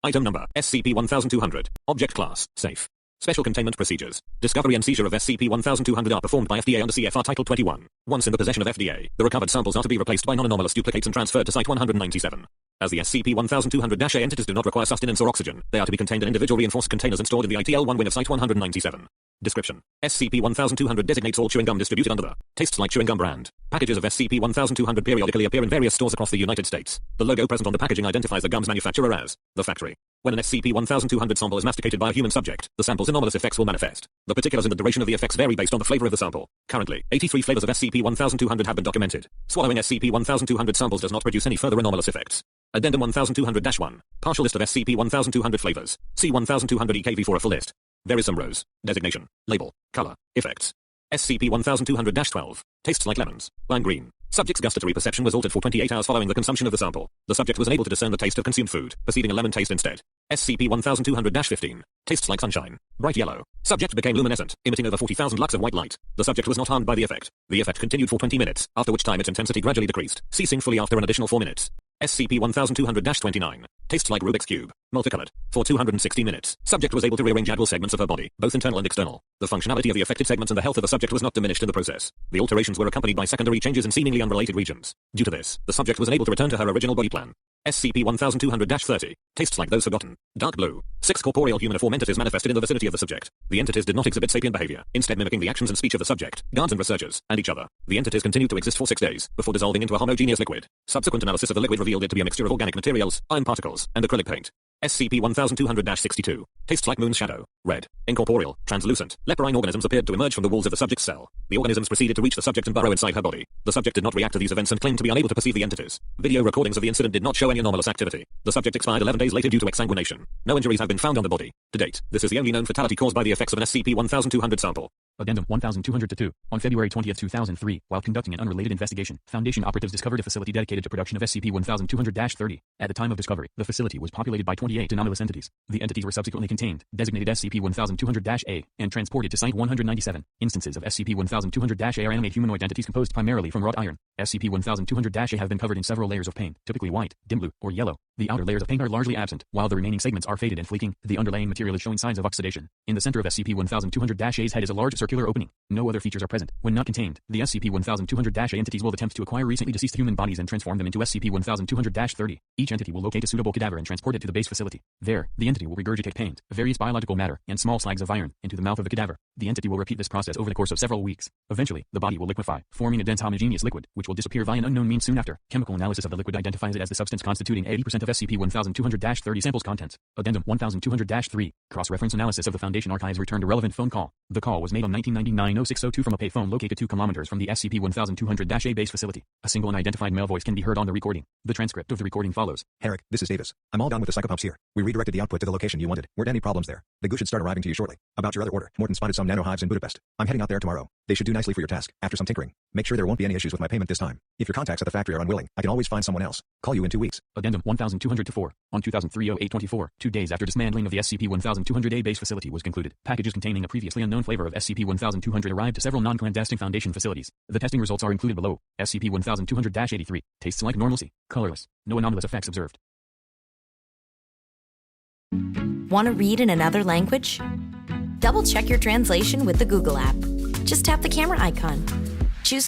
Item number, SCP-1200. Object class, safe. Special containment procedures. Discovery and seizure of SCP-1200 are performed by FDA under CFR Title 21. Once in the possession of FDA, the recovered samples are to be replaced by non-anomalous duplicates and transferred to Site-197. As the SCP-1200-A entities do not require sustenance or oxygen, they are to be contained in individual reinforced containers and stored in the ITL-1 wing of Site-197. Description. SCP-1200 designates all chewing gum distributed under the Tastes Like Chewing Gum brand. Packages of SCP-1200 periodically appear in various stores across the United States. The logo present on the packaging identifies the gum's manufacturer as the factory. When an SCP-1200 sample is masticated by a human subject, the sample's anomalous effects will manifest. The particulars and the duration of the effects vary based on the flavor of the sample. Currently, 83 flavors of SCP-1200 have been documented. Swallowing SCP-1200 samples does not produce any further anomalous effects. Addendum 1200-1. Partial list of SCP-1200 flavors. See 1200-EKV for a full list. There is some rows. Designation. Label. Color. Effects. SCP-1200-12. Tastes like lemons. Lime green. Subject's gustatory perception was altered for 28 hours following the consumption of the sample. The subject was unable to discern the taste of consumed food, perceiving a lemon taste instead. SCP-1200-15. Tastes like sunshine. Bright yellow. Subject became luminescent, emitting over 40,000 lux of white light. The subject was not harmed by the effect. The effect continued for 20 minutes, after which time its intensity gradually decreased, ceasing fully after an additional 4 minutes. SCP-1200-29. Tastes like Rubik's Cube. Multicolored. For 260 minutes, subject was able to rearrange adult segments of her body, both internal and external. The functionality of the affected segments and the health of the subject was not diminished in the process. The alterations were accompanied by secondary changes in seemingly unrelated regions. Due to this, the subject was unable to return to her original body plan. SCP-1200-30. Tastes like those forgotten. Dark blue. 6 corporeal humaniform entities manifested in the vicinity of the subject. The entities did not exhibit sapient behavior, instead mimicking the actions and speech of the subject, guards and researchers, and each other. The entities continued to exist for 6 days, before dissolving into a homogeneous liquid. Subsequent analysis of the liquid revealed it to be a mixture of organic materials, iron particles, and acrylic paint. SCP-1200-62. Tastes like moon's shadow. Red. Incorporeal. Translucent. Leporine organisms appeared to emerge from the walls of the subject's cell. The organisms proceeded to reach the subject and burrow inside her body. The subject did not react to these events and claimed to be unable to perceive the entities. Video recordings of the incident did not show any anomalous activity. The subject expired 11 days later due to exsanguination. No injuries have been found on the body. To date, this is the only known fatality caused by the effects of an SCP-1200 sample. Addendum 1200-2. On February 20, 2003, while conducting an unrelated investigation, Foundation operatives discovered a facility dedicated to production of SCP-1200-30. At the time of discovery, the facility was populated by 28 anomalous entities. The entities were subsequently contained, designated SCP-1200-A, and transported to Site-197. Instances of SCP-1200-A are animate humanoid entities composed primarily from wrought iron. SCP-1200-A have been covered in several layers of paint, typically white, dim blue, or yellow. The outer layers of paint are largely absent, while the remaining segments are faded and fleeking. The underlying material is showing signs of oxidation. In the center of SCP-1200-A's head is a large circular opening. No other features are present. When not contained, the SCP-1200-A entities will attempt to acquire recently deceased human bodies and transform them into SCP-1200-30. Each entity will locate a suitable cadaver and transport it to the base facility. There, the entity will regurgitate paint, various biological matter, and small slags of iron into the mouth of the cadaver. The entity will repeat this process over the course of several weeks. Eventually, the body will liquefy, forming a dense homogeneous liquid, which will disappear via an unknown means soon after. Chemical analysis of the liquid identifies it as the substance constituting 80% of SCP-1200-30 samples contents. Addendum 1200-3. Cross-reference analysis of the Foundation archives returned a relevant phone call. The call was made on 1999-0602 from a payphone located 2 kilometers from the SCP-1200-A base facility. A single unidentified male voice can be heard on the recording. The transcript of the recording follows. Herrick, this is Davis. I'm all done with the psychopumps here. We redirected the output to the location you wanted. Weren't any problems there. The goo should start arriving to you shortly. About your other order, Morton spotted some nanohives in Budapest. I'm heading out there tomorrow. They should do nicely for your task. After some tinkering, make sure there won't be any issues with my payment this time. If your contacts at the factory are unwilling, I can always find someone else. Call you in 2 weeks. Addendum 1200-4. On 2003-08-24, 2 days after dismantling of the SCP-1200-A base facility was concluded, packages containing a previously unknown flavor of SCP-1200 arrived to several non-clandestine Foundation facilities. The testing results are included below. SCP-1200-83. Tastes like normalcy. Colorless. No anomalous effects observed. Want to read in another language? Double-check your translation with the Google app. Just tap the camera icon. Choose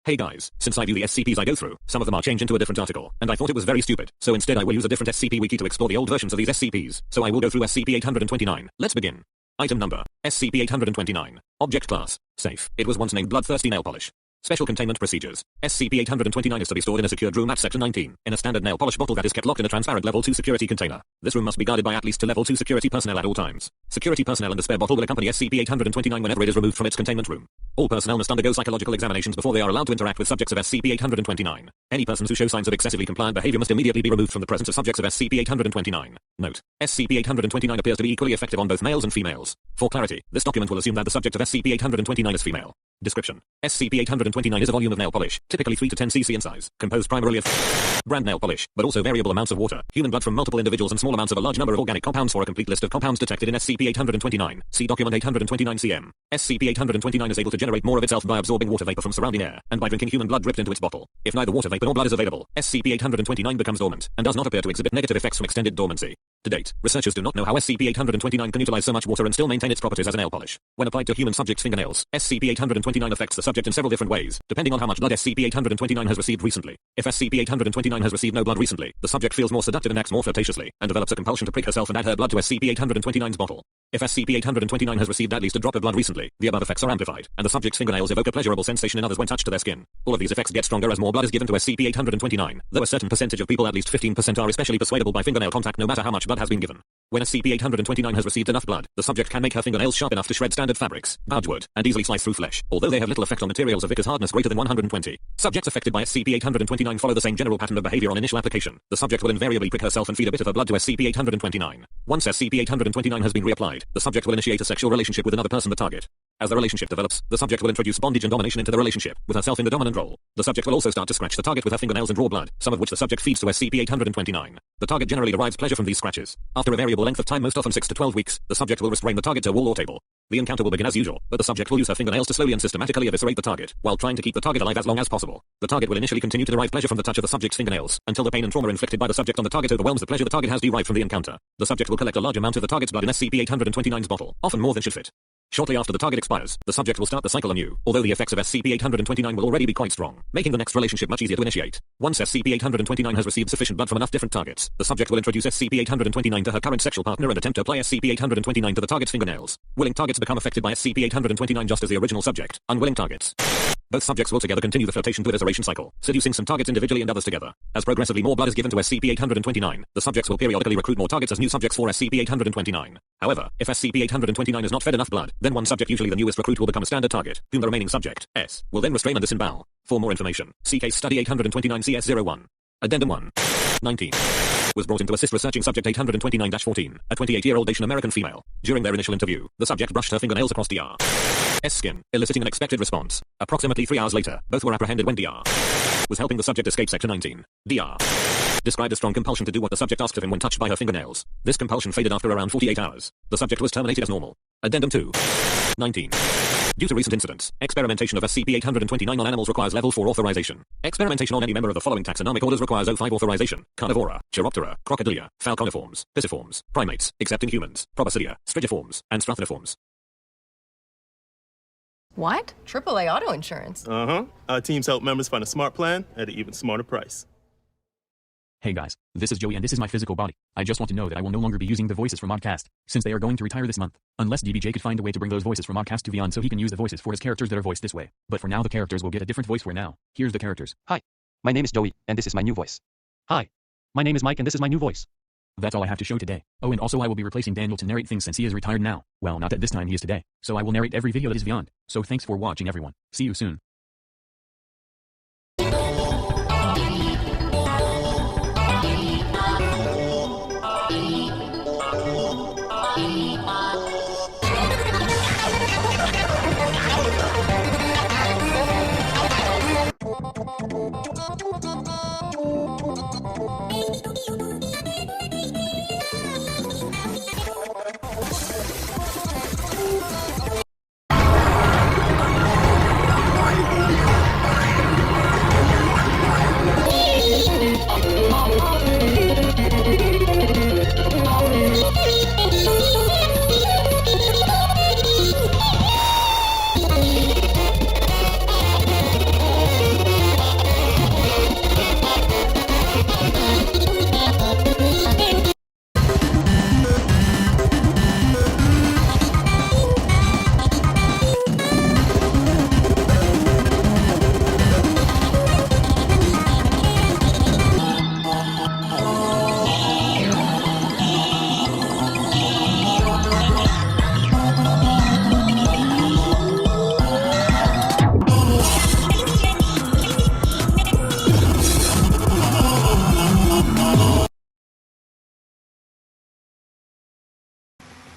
Hey guys, since I view the SCPs I go through, some of them are changed into a different article, and I thought it was very stupid, so instead I will use a different SCP wiki to explore the old versions of these SCPs, so I will go through SCP-829. Let's begin. Item number, SCP-829. Object class, safe. It was once named Bloodthirsty Nail Polish. Special containment procedures. SCP-829 is to be stored in a secured room at Sector 19, in a standard nail polish bottle that is kept locked in a transparent Level 2 security container. This room must be guarded by at least 2 Level 2 security personnel at all times. Security personnel and the spare bottle will accompany SCP-829 whenever it is removed from its containment room. All personnel must undergo psychological examinations before they are allowed to interact with subjects of SCP-829. Any persons who show signs of excessively compliant behavior must immediately be removed from the presence of subjects of SCP-829. Note: SCP-829 appears to be equally effective on both males and females. For clarity, this document will assume that the subject of SCP-829 is female. Description: SCP-829 is a volume of nail polish, typically 3 to 10 cc in size, composed primarily of brand nail polish, but also variable amounts of water, human blood from multiple individuals and small amounts of a large number of organic compounds. For a complete list of compounds detected in SCP-829, see document 829-CM. SCP-829 is able to regenerate more of itself by absorbing water vapor from surrounding air, and by drinking human blood dripped into its bottle. If neither water vapor nor blood is available, SCP-829 becomes dormant, and does not appear to exhibit negative effects from extended dormancy. To date, researchers do not know how SCP-829 can utilize so much water and still maintain its properties as a nail polish. When applied to human subjects' fingernails, SCP-829 affects the subject in several different ways, depending on how much blood SCP-829 has received recently. If SCP-829 has received no blood recently, the subject feels more seductive and acts more flirtatiously, and develops a compulsion to prick herself and add her blood to SCP-829's bottle. If SCP-829 has received at least a drop of blood recently, the above effects are amplified, and the subject's fingernails evoke a pleasurable sensation in others when touched to their skin. All of these effects get stronger as more blood is given to SCP-829, though a certain percentage of people, at least 15%, are especially persuadable by fingernail contact no matter how much blood has been given. When SCP-829 has received enough blood, the subject can make her fingernails sharp enough to shred standard fabrics, gouge wood, and easily slice through flesh, although they have little effect on materials of viscous hardness greater than 120. Subjects affected by SCP-829 follow the same general pattern of behavior on initial application. The subject will invariably prick herself and feed a bit of her blood to SCP-829. Once SCP-829 has been reapplied, the subject will initiate a sexual relationship with another person, the target. As the relationship develops, the subject will introduce bondage and domination into the relationship, with herself in the dominant role. The subject will also start to scratch the target with her fingernails and draw blood, some of which the subject feeds to SCP-829. The target generally derives pleasure from these scratches. After a variable length of time, most often 6 to 12 weeks, the subject will restrain the target to a wall or table. The encounter will begin as usual, but the subject will use her fingernails to slowly and systematically eviscerate the target, while trying to keep the target alive as long as possible. The target will initially continue to derive pleasure from the touch of the subject's fingernails, until the pain and trauma inflicted by the subject on the target overwhelms the pleasure the target has derived from the encounter. The subject will collect a large amount of the target's blood in SCP-829's bottle, often more than should fit. Shortly after the target expires, the subject will start the cycle anew, although the effects of SCP-829 will already be quite strong, making the next relationship much easier to initiate. Once SCP-829 has received sufficient blood from enough different targets, the subject will introduce SCP-829 to her current sexual partner and attempt to apply SCP-829 to the target's fingernails. Willing targets become affected by SCP-829 just as the original subject. Unwilling targets. Both subjects will together continue the flirtation to evisceration cycle, seducing some targets individually and others together. As progressively more blood is given to SCP-829, the subjects will periodically recruit more targets as new subjects for SCP-829. However, if SCP-829 is not fed enough blood, then one subject, usually the newest recruit, will become a standard target, whom the remaining subject, S, will then restrain and disembowel. For more information, see Case Study 829 CS01. Addendum 1. 19. Was brought in to assist researching subject 829-14, a 28-year-old Asian American female. During their initial interview, the subject brushed her fingernails across Dr. S skin, eliciting an expected response. Approximately 3 hours later, both were apprehended when Dr. was helping the subject escape Sector 19. Dr. described a strong compulsion to do what the subject asked of him when touched by her fingernails. This compulsion faded after around 48 hours. The subject was terminated as normal. Addendum 2. 19. Due to recent incidents, experimentation of SCP-829 on animals requires Level 4 authorization. Experimentation on any member of the following taxonomic orders requires O5 authorization: Carnivora, Chiroptera, Crocodilia, Falconiforms, Pisiforms, Primates, except in humans, Proboscidea, Strigiforms, and Strathiniforms. What? AAA auto insurance? Uh-huh. Our teams help members find a smart plan at an even smarter price. Hey guys, this is Joey and this is my physical body. I just want to know that I will no longer be using the voices from Modcast, since they are going to retire this month. Unless DBJ could find a way to bring those voices from Modcast to Vyond so he can use the voices for his characters that are voiced this way. But for now the characters will get a different voice for now. Here's the characters. Hi, my name is Joey, and this is my new voice. Hi, my name is Mike and this is my new voice. That's all I have to show today. Oh, and also I will be replacing Daniel to narrate things since he is retired now. Well, not at this time, he is today. So I will narrate every video that is Vyond. So thanks for watching everyone. See you soon.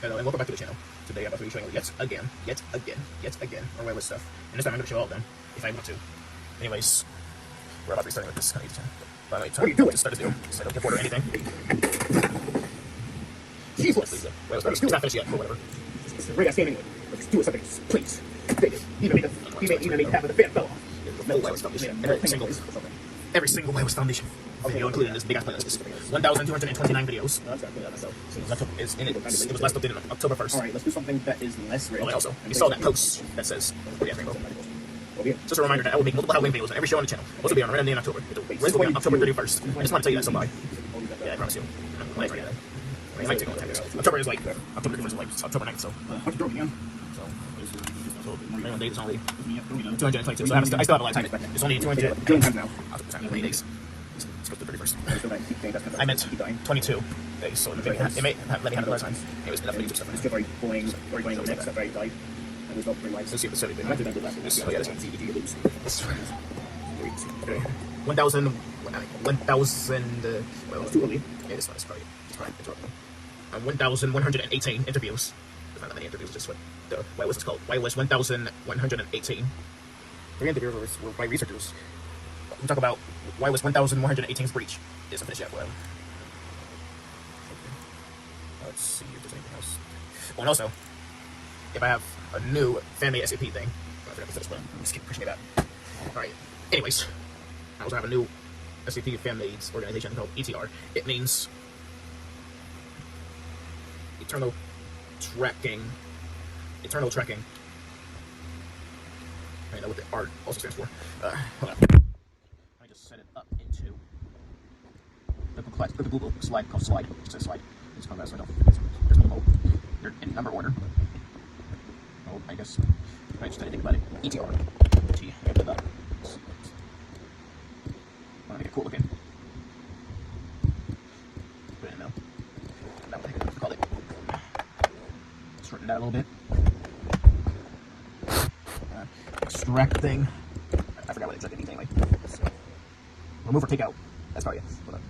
Hello and welcome back to the channel. Today I'm about to be showing you yet again our wireless stuff. And this time I'm going to show all of them, if I want to. Anyways, we're about to be starting with this kind of channel. By the way, what are you doing? Start this video, so I don't get bored or anything. Jesus! Well, it's not finished yet, or whatever. It's a great ass game anyway. Let's do something, please. David, you know, He even made half of the fan fell off. Metal Wireless Foundation. Every single Wireless Foundation video included in this big ass playlist is 1,229 videos. It was last updated on October 1st. Alright, let's do something that is less rich. Oh, also, you saw that post that says Rainbow. Just a reminder that I will make multiple Halloween videos on every show on the channel. Also be on a random day in October. It's will be on October 31st. I just want to tell you that so bye. Yeah, I promise you. Like, right, it might take a long time. October is like October 31st is like October 9th, so. Minimum date is only 222, so I still have a lot of time. It's only 200 now. 20 days. Let's go to the 31st. I meant 22 days, so it may let me have it last time. Anyways, enough videos of stuff. Let's going over next after I die. And there's no 3 lives. Let's see if it's 70. Oh, yeah, this one. 1,000. Well, it's too early. Yeah, this one is probably 1,118 interviews. There's not that many interviews, just what the whitelist is called. Whitelist 1,118. 3 interviews were by researchers. We talk about whitelist 1,118's breach. It isn't finished yet, well. Let's see if there's anything else. Oh, and also, if I have a new fan-made SCP thing, I forgot to say this, but just keep pushing it back. Alright, anyways, I also have a new SCP fan-made organization called ETR. It means Eternal Tracking. I know what the R also stands for. Hold on. Let me just set it up into the Google slide called Slide. It says Slide. It's called that, so I don't. There's no mode. They're in number order. Oh, I guess. I just didn't think about it. ETR. T. I got that. I want to make it cool looking. Put it in now. That one, I can call it. Shorten that a little bit. Extracting. I forgot what extracting means anyway. So, remove or take out. That's probably it. Hold on.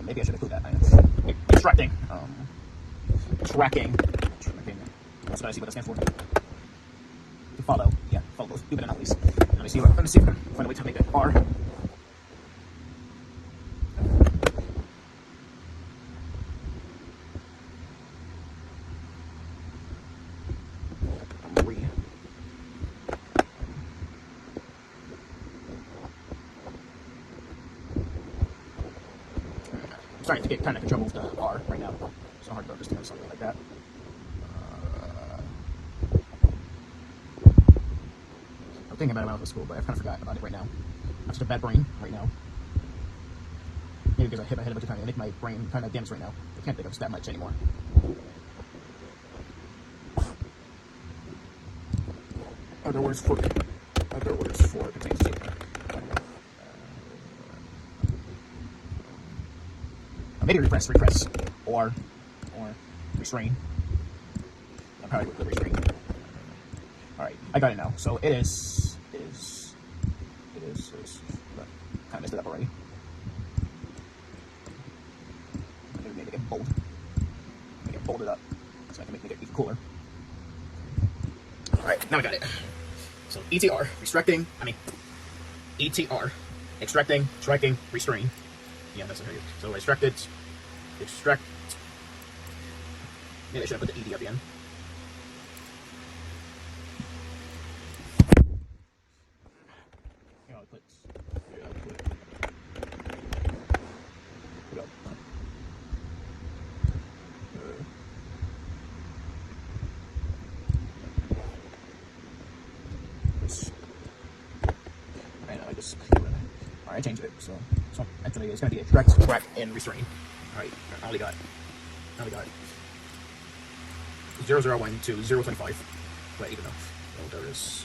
Maybe I should include that. Extracting. Tracking. Let's try to see what that stands for. To follow. Yeah, follow those stupid anomalies. Let me see if I can find a way to make that R. Starting to get kind of in trouble with the R right now. It's hard to understand something like that. I'm thinking about it when I was at school, but I've kind of forgotten about it right now. I have such a bad brain right now. Maybe because I hit my head a bunch of times. I make my brain kind of damaged right now. I can't think of that much anymore. Other words for contains zero. Maybe repress, or restrain. I'm probably with the restrain. Alright, I got it now. So it is, kind of messed it up already. Maybe make it bold. Make it bolded up, so I can make it even cooler. Alright, now I got it. So ETR, ETR, extracting, tracking, restrain. Yeah, that's what it is. So extract. Maybe I should have put the ED at the end. Yeah, I'll put I changed it, so actually it's going to be extract, track, and restrain. Alright, I only got 001 to 025. Wait, even though. Oh, there is.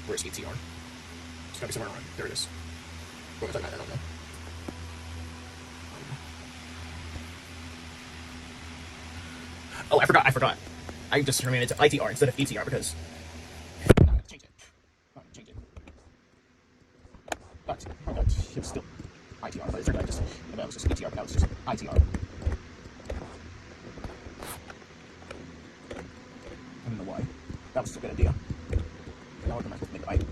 Where's ETR? It's got to be somewhere around. There it is. What was I don't know. Oh, I forgot. I just terminated it to ITR instead of ETR because. But it's still ITR, but it's not just, that was just ETR, but now it's just ITR. I don't know why. That was a good idea. Now what am I supposed to make it right?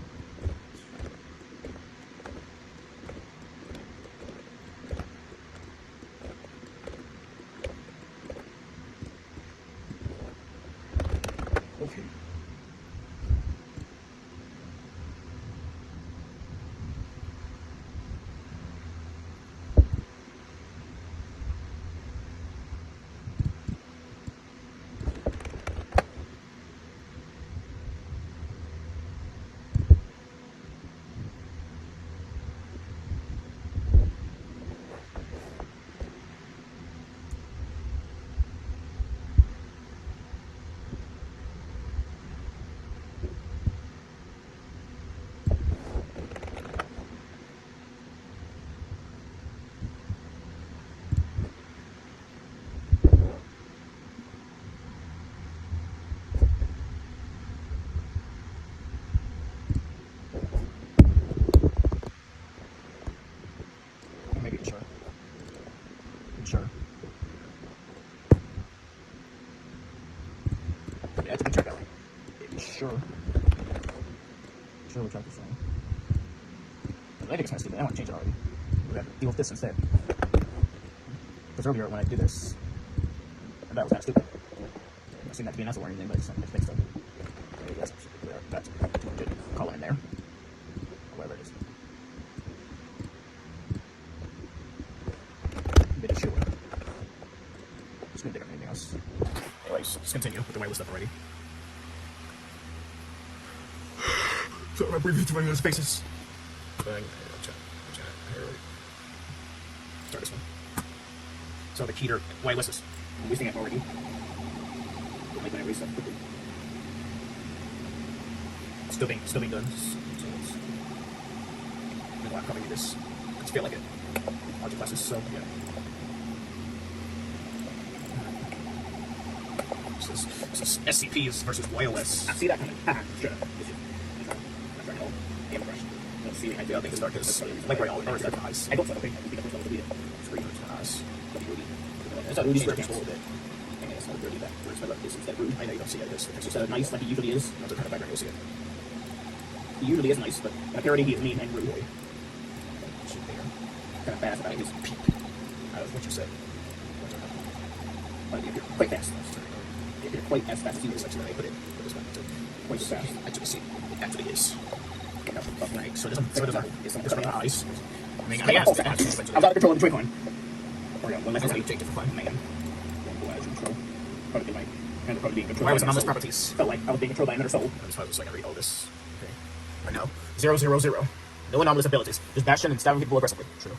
Okay, I have to check that one. Sure. Sure, we'll try this thing. I think it's kind of stupid. I want to change it already. We're going to deal with this instead. Because earlier when I did this, that was kind of stupid. I assume that to be an answer or anything, but it's fixed up. Okay, yes, that's 200. Call it in there. Or whatever it is. Bit of sure. Just gonna dig up anything else. Anyways, let's continue with the wireless stuff already. So I'm breathing through my nose spaces. Start this one. So the Keter wireless. I'm wasting it already. Don't make my erase stuff quickly. Still being done. So I'm covering this. I feel like it. Object classes, so yeah. This is SCPs versus YOS. I see that coming. Haha, shut up. Let's see. I think it's dark as like right all or is that eyes? I don't think I think it's going Screen eyes. It's a Rudy square cancel a little bit. I guess not dirty that. Where's my left distance that Rudy? I know you don't see it. It's so nice like he usually is. Not the kind of background you'll see it. He usually is nice, but in a parody he is mean and rude. Kind of fast about his peep. That was what you said. But if you're quite fast. If you're quite as fast as he is, That's where they put it. This one. quite fast. Actually, see, it actually is. Right. So it doesn't. It's on the eyes. I mean, I was out of control of the Joy-Con. That's how you take different fun. Man. Probably my hand probably being controlled. Why was anomalous properties? Felt like I was being controlled by another soul. That's why I was like, I read all this. Okay. Right now. 000. No anomalous abilities. Just dash in and stabbing people aggressively. True.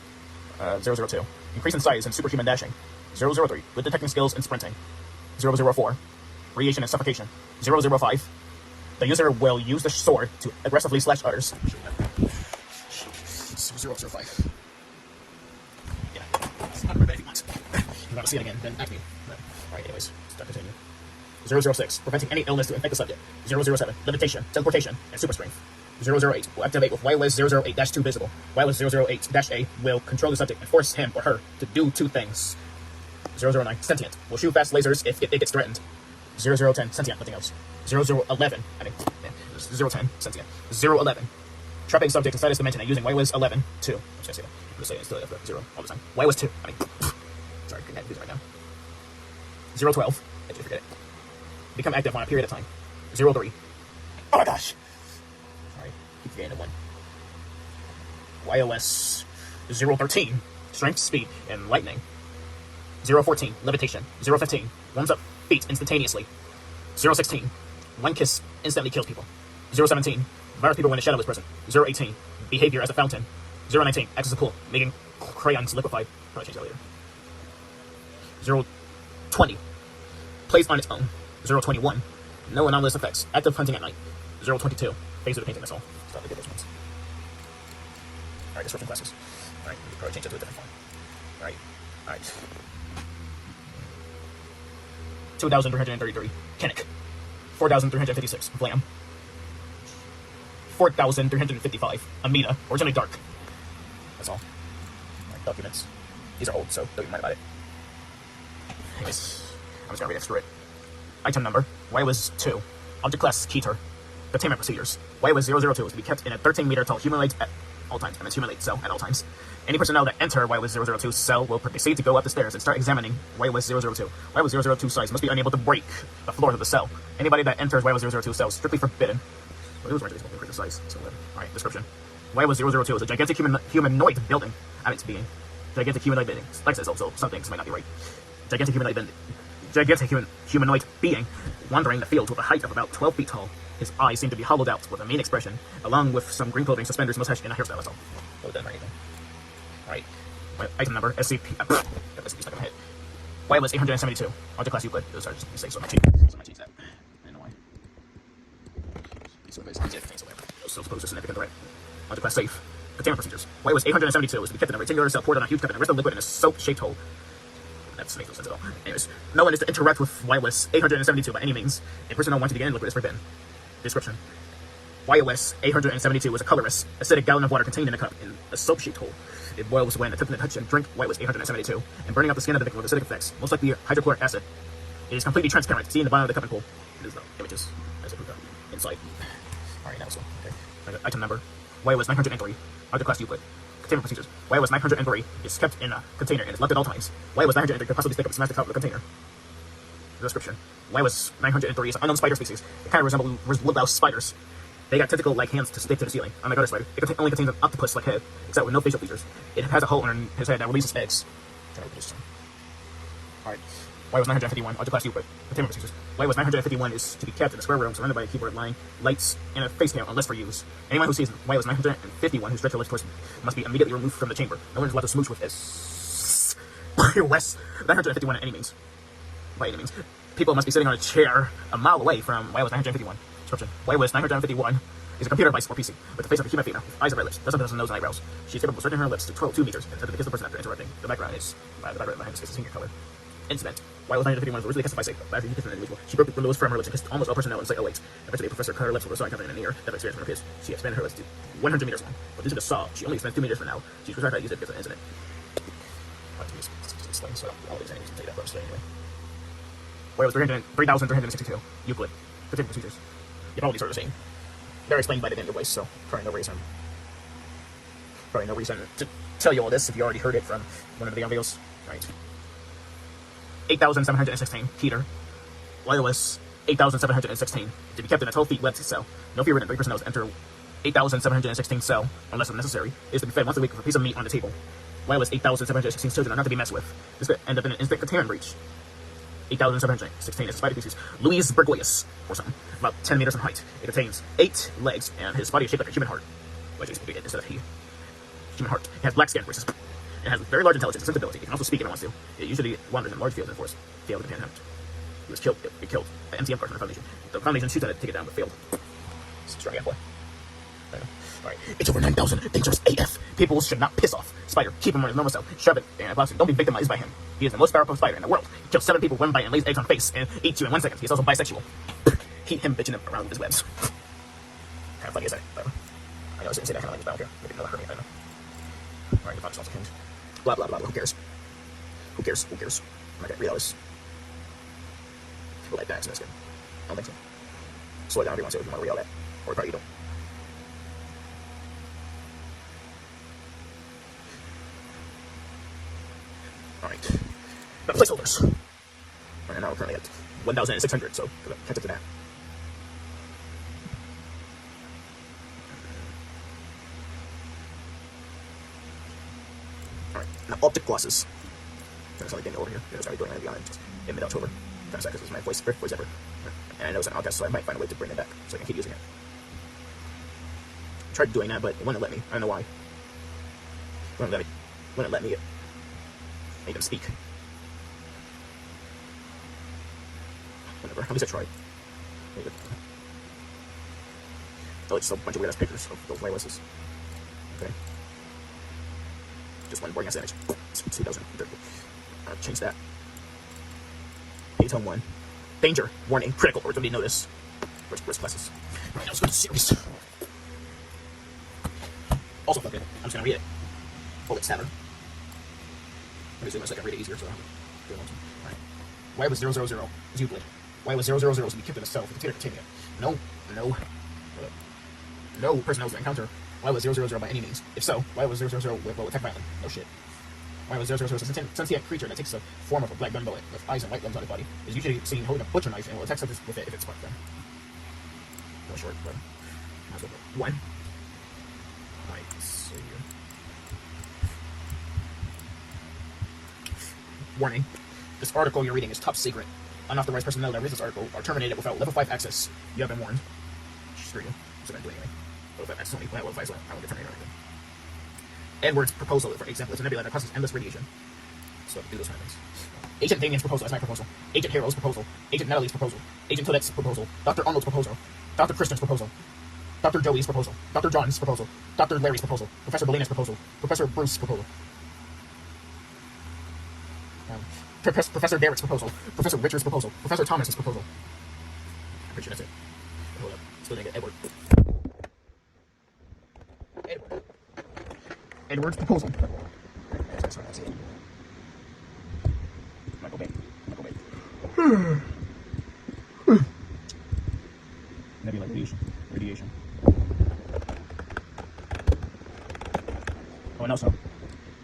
002. Increase in size and superhuman dashing. 003. With detecting skills and sprinting. 004. Radiation and suffocation. 005. The user will use the sword to aggressively slash others. 005. Yeah. It's not very much. You want to see it again, then act me. Alright, anyways. Start continue. 006. Preventing any illness to infect the subject. 007. Levitation, teleportation, and super strength. 008 will activate with YLS 008-2 visible. YLS 008-A will control the subject and force him or her to do two things. 009 sentient will shoot fast lasers if it gets threatened. 0010 sentient, nothing else. 0011 010 sentient. 011 trapping subject inside this dimension and using YLS 11 2. I'm just gonna say that. I'm gonna say it instead of 0 all the time. YLS 2. Sorry, I can't use it right now. 012. I did forget it. Become active on a period of time. 03. Oh my gosh. Keep forgetting the one. YOS 013, strength, speed, and lightning. 014, levitation. 015, warms up feet instantaneously. 016, one kiss instantly kills people. 017, virus people when the shadow is present. 018, behavior as a fountain. 019, acts as a pool, making crayons liquefied. Probably change that later. 020, plays on its own. 021, no anomalous effects, active hunting at night. 022, phase of the painting missile. Start to get those ones. Alright, description classes. Alright, we can probably change it to a different form. Alright. 2,333. Kennick. 4,356. Vlam. 4,355. Amida. Originally dark. That's all. Alright, documents. These are old, so don't even mind about it. Anyways, I'm just gonna read it through it. Item number. YWAS 2. Object class Keter. Containment procedures. YWAS 002 is to be kept in a 13-meter tall humanoid at all times. I mean, humanoid cell at all times. Any personnel that enter YWAS 002 cell will proceed to go up the stairs and start examining YWAS 002. YWAS 002 size must be unable to break the floors of the cell. Anybody that enters YWAS 002 cell is strictly forbidden. Well, it was originally supposed to be size. So, alright, description. YWAS 002 is a gigantic humanoid building at its being. Gigantic humanoid building. Like I said, so some things might not be right. Gigantic humanoid being wandering the field with a height of about 12 feet tall. His eyes seem to be hollowed out with a mean expression, along with some green clothing, suspenders, mustache, and a hairstyle. That's all. No done or anything. Alright. Item number SCP. SCP stuck in my head. YWAS 872. Object class Euclid. Those are just mistakes, so I might change that. I don't know why. So basically, things whatever. So suppose a significant threat. Object class safe. Containment procedures. YWAS 872 is to be kept in a rectangular cell poured on a huge cup in a rest of liquid in a soap-shaped hole. That makes no sense at all. Anyways, no one is to interact with YWAS 872 by any means. A personnel wanting to get in liquid is forbidden. Description. YOS 872 is a colorless, acidic gallon of water contained in a cup in a soap-shaped hole. It boils when attempting to touch and drink YOS 872 and burning up the skin of the victim with acidic effects, most likely hydrochloric acid. It is completely transparent, seen in the bottom of the cup and pool. There's no images as a inside. Alright, now so okay. Item number YOS 903. Object class Euclid. Containment procedures. YOS 903 is kept in a container and is left at all times. YOS 903 could possibly stick up and smash the top of the container. The description. YOS 903 is an unknown spider species. It kind of resembles woodlouse spiders. They got tentacle-like hands to stick to the ceiling. Unlike other spider, it only contains an octopus-like head, except with no facial features. It has a hole in his head that releases eggs. Alright. YOS 951, object class Euclid. Containment procedures. YOS 951 is to be kept in a square room surrounded by a keyboard, line, lights, and a face cam unless for use. Anyone who sees YOS 951 who's stretched their legs towards must be immediately removed from the chamber. No one is allowed to smooch with YOS 951 by any means. People must be sitting on a chair a mile away from YOS 951. Description. YOS 951 is a computer device or PC with the face of a human female, eyes of red lips, doesn't have a nose and eyebrows. She is capable of stretching her lips to 2 meters and to kiss the person after interrupting. The background is the background behind the face is pink color. Incident. YOS 951 was originally tested by SAFE, but after he kissed an individual, she broke the windows from her lips and kissed almost all personnel in Site 08. Eventually, Professor cut her lips with a saw covering in an ear that experience from her kiss. She expanded her lips to 100 meters long, but due to the saw, she only extends 2 meters for now. She's retired to use it because of the incident. Explain, so all these enemies can take that first anyway. YOS 3362. Euclid. Containment procedures. You probably sort of the same. They're explained by the name of the voice, so probably no reason to tell you all this if you already heard it from one of the videos. Right. 8,716. Peter. YOS 8,716. To be kept in a 12 feet web cell. No fewer than 3 personnel enter 8,716 cell, unless necessary, is to be fed once a week with a piece of meat on the table. YOS 8,716 children are not to be messed with. This could end up in an instant containment breach. 8,716 is a spider species, Louis Bergoyus, or something, about 10 meters in height. It contains 8 legs, and his body is shaped like a human heart. Which is instead of he. Human heart. It has black skin, versus. It has very large intelligence and sensibility. It can also speak if it wants to. It usually wanders in large fields in the forest. Failed to contain him. He was killed. It killed an MTM card from the Foundation. The Foundation shoots at it to take it down, but failed. Strong gameplay. Alright. It's over 9,000. Dangerous AF. People should not piss off. Spider. Keep him on his normal cell. Shove it in a box. Don't be victimized by him. He is the most powerful spider in the world. He kills 7 people one bite and lays eggs on face and eats you in 1 second. He's also bisexual. Keep him bitching around with his webs. Kind of funny, is that? I know I shouldn't say that kind of language, but I don't care. Maybe another hurt me, I don't know. Alright, the fox also killed. Blah, blah, blah, blah. Who cares? Who cares? Who cares? I'm not gonna read all this. People like that, so that's good. I don't think so. Slow it down if you want to read all that. Or probably you don't. Alright. Now, placeholders. Alright, now we're currently at 1,600, so catch up to that. Alright, now optic glosses. There's only getting over here. There's already doing it in mid-October. Kind of sad because this is my first voice ever. And I know it's an outcast, so I might find a way to bring it back so I can keep using it. I tried doing that, but it wouldn't let me. I don't know why. It wouldn't let me make them speak. Whatever. At least I tried. Oh, it's just a bunch of weird ass pictures of those YOSs. Okay. Just one boring ass image. 2030. Change that. Tone 1. Danger. Warning. Critical. Or somebody notice. Where's classes? Alright, now let's go to the series. Also, okay. I'm just gonna read it. Bullet Stabber. Let me zoom in so I can read it easier. So Alright. YOS 000 is Euclid. YOS 000 is to be kept in a cell for container containing it. No personnel will encounter YOS 000 by any means. If so, YOS 000 will attack violently. No shit. YOS 000 is a sentient creature that takes the form of a black gun bullet with eyes and white limbs on its body. It is usually seen holding a butcher knife and will attack subjects with it if it's sparked them. No short, but might as well go. 1. Alright, so here. Warning. This article you're reading is top secret. Unauthorized personnel that reads this article are terminated without level 5 access. You have been warned. Screw you. So I'm doing anyway. Level 5 access only. Level 5 is I won't get terminated or anything. Edward's proposal, for example, is a nebula that causes endless radiation. So do those kind of things. Agent Damien's proposal, that's my proposal. Agent Harold's proposal. Agent Natalie's proposal. Agent Claudette's proposal. Dr. Arnold's proposal. Dr. Christian's proposal. Dr. Joey's proposal. Dr. John's proposal. Dr. Larry's proposal. Professor Belena's proposal. Professor Bruce's proposal. Professor Garrett's proposal. Professor Richard's proposal. Professor Thomas's proposal. I'm pretty sure that's it. Hold up. Still didn't get Edward. Edward's proposal. Sorry, that's it. Michael Bay.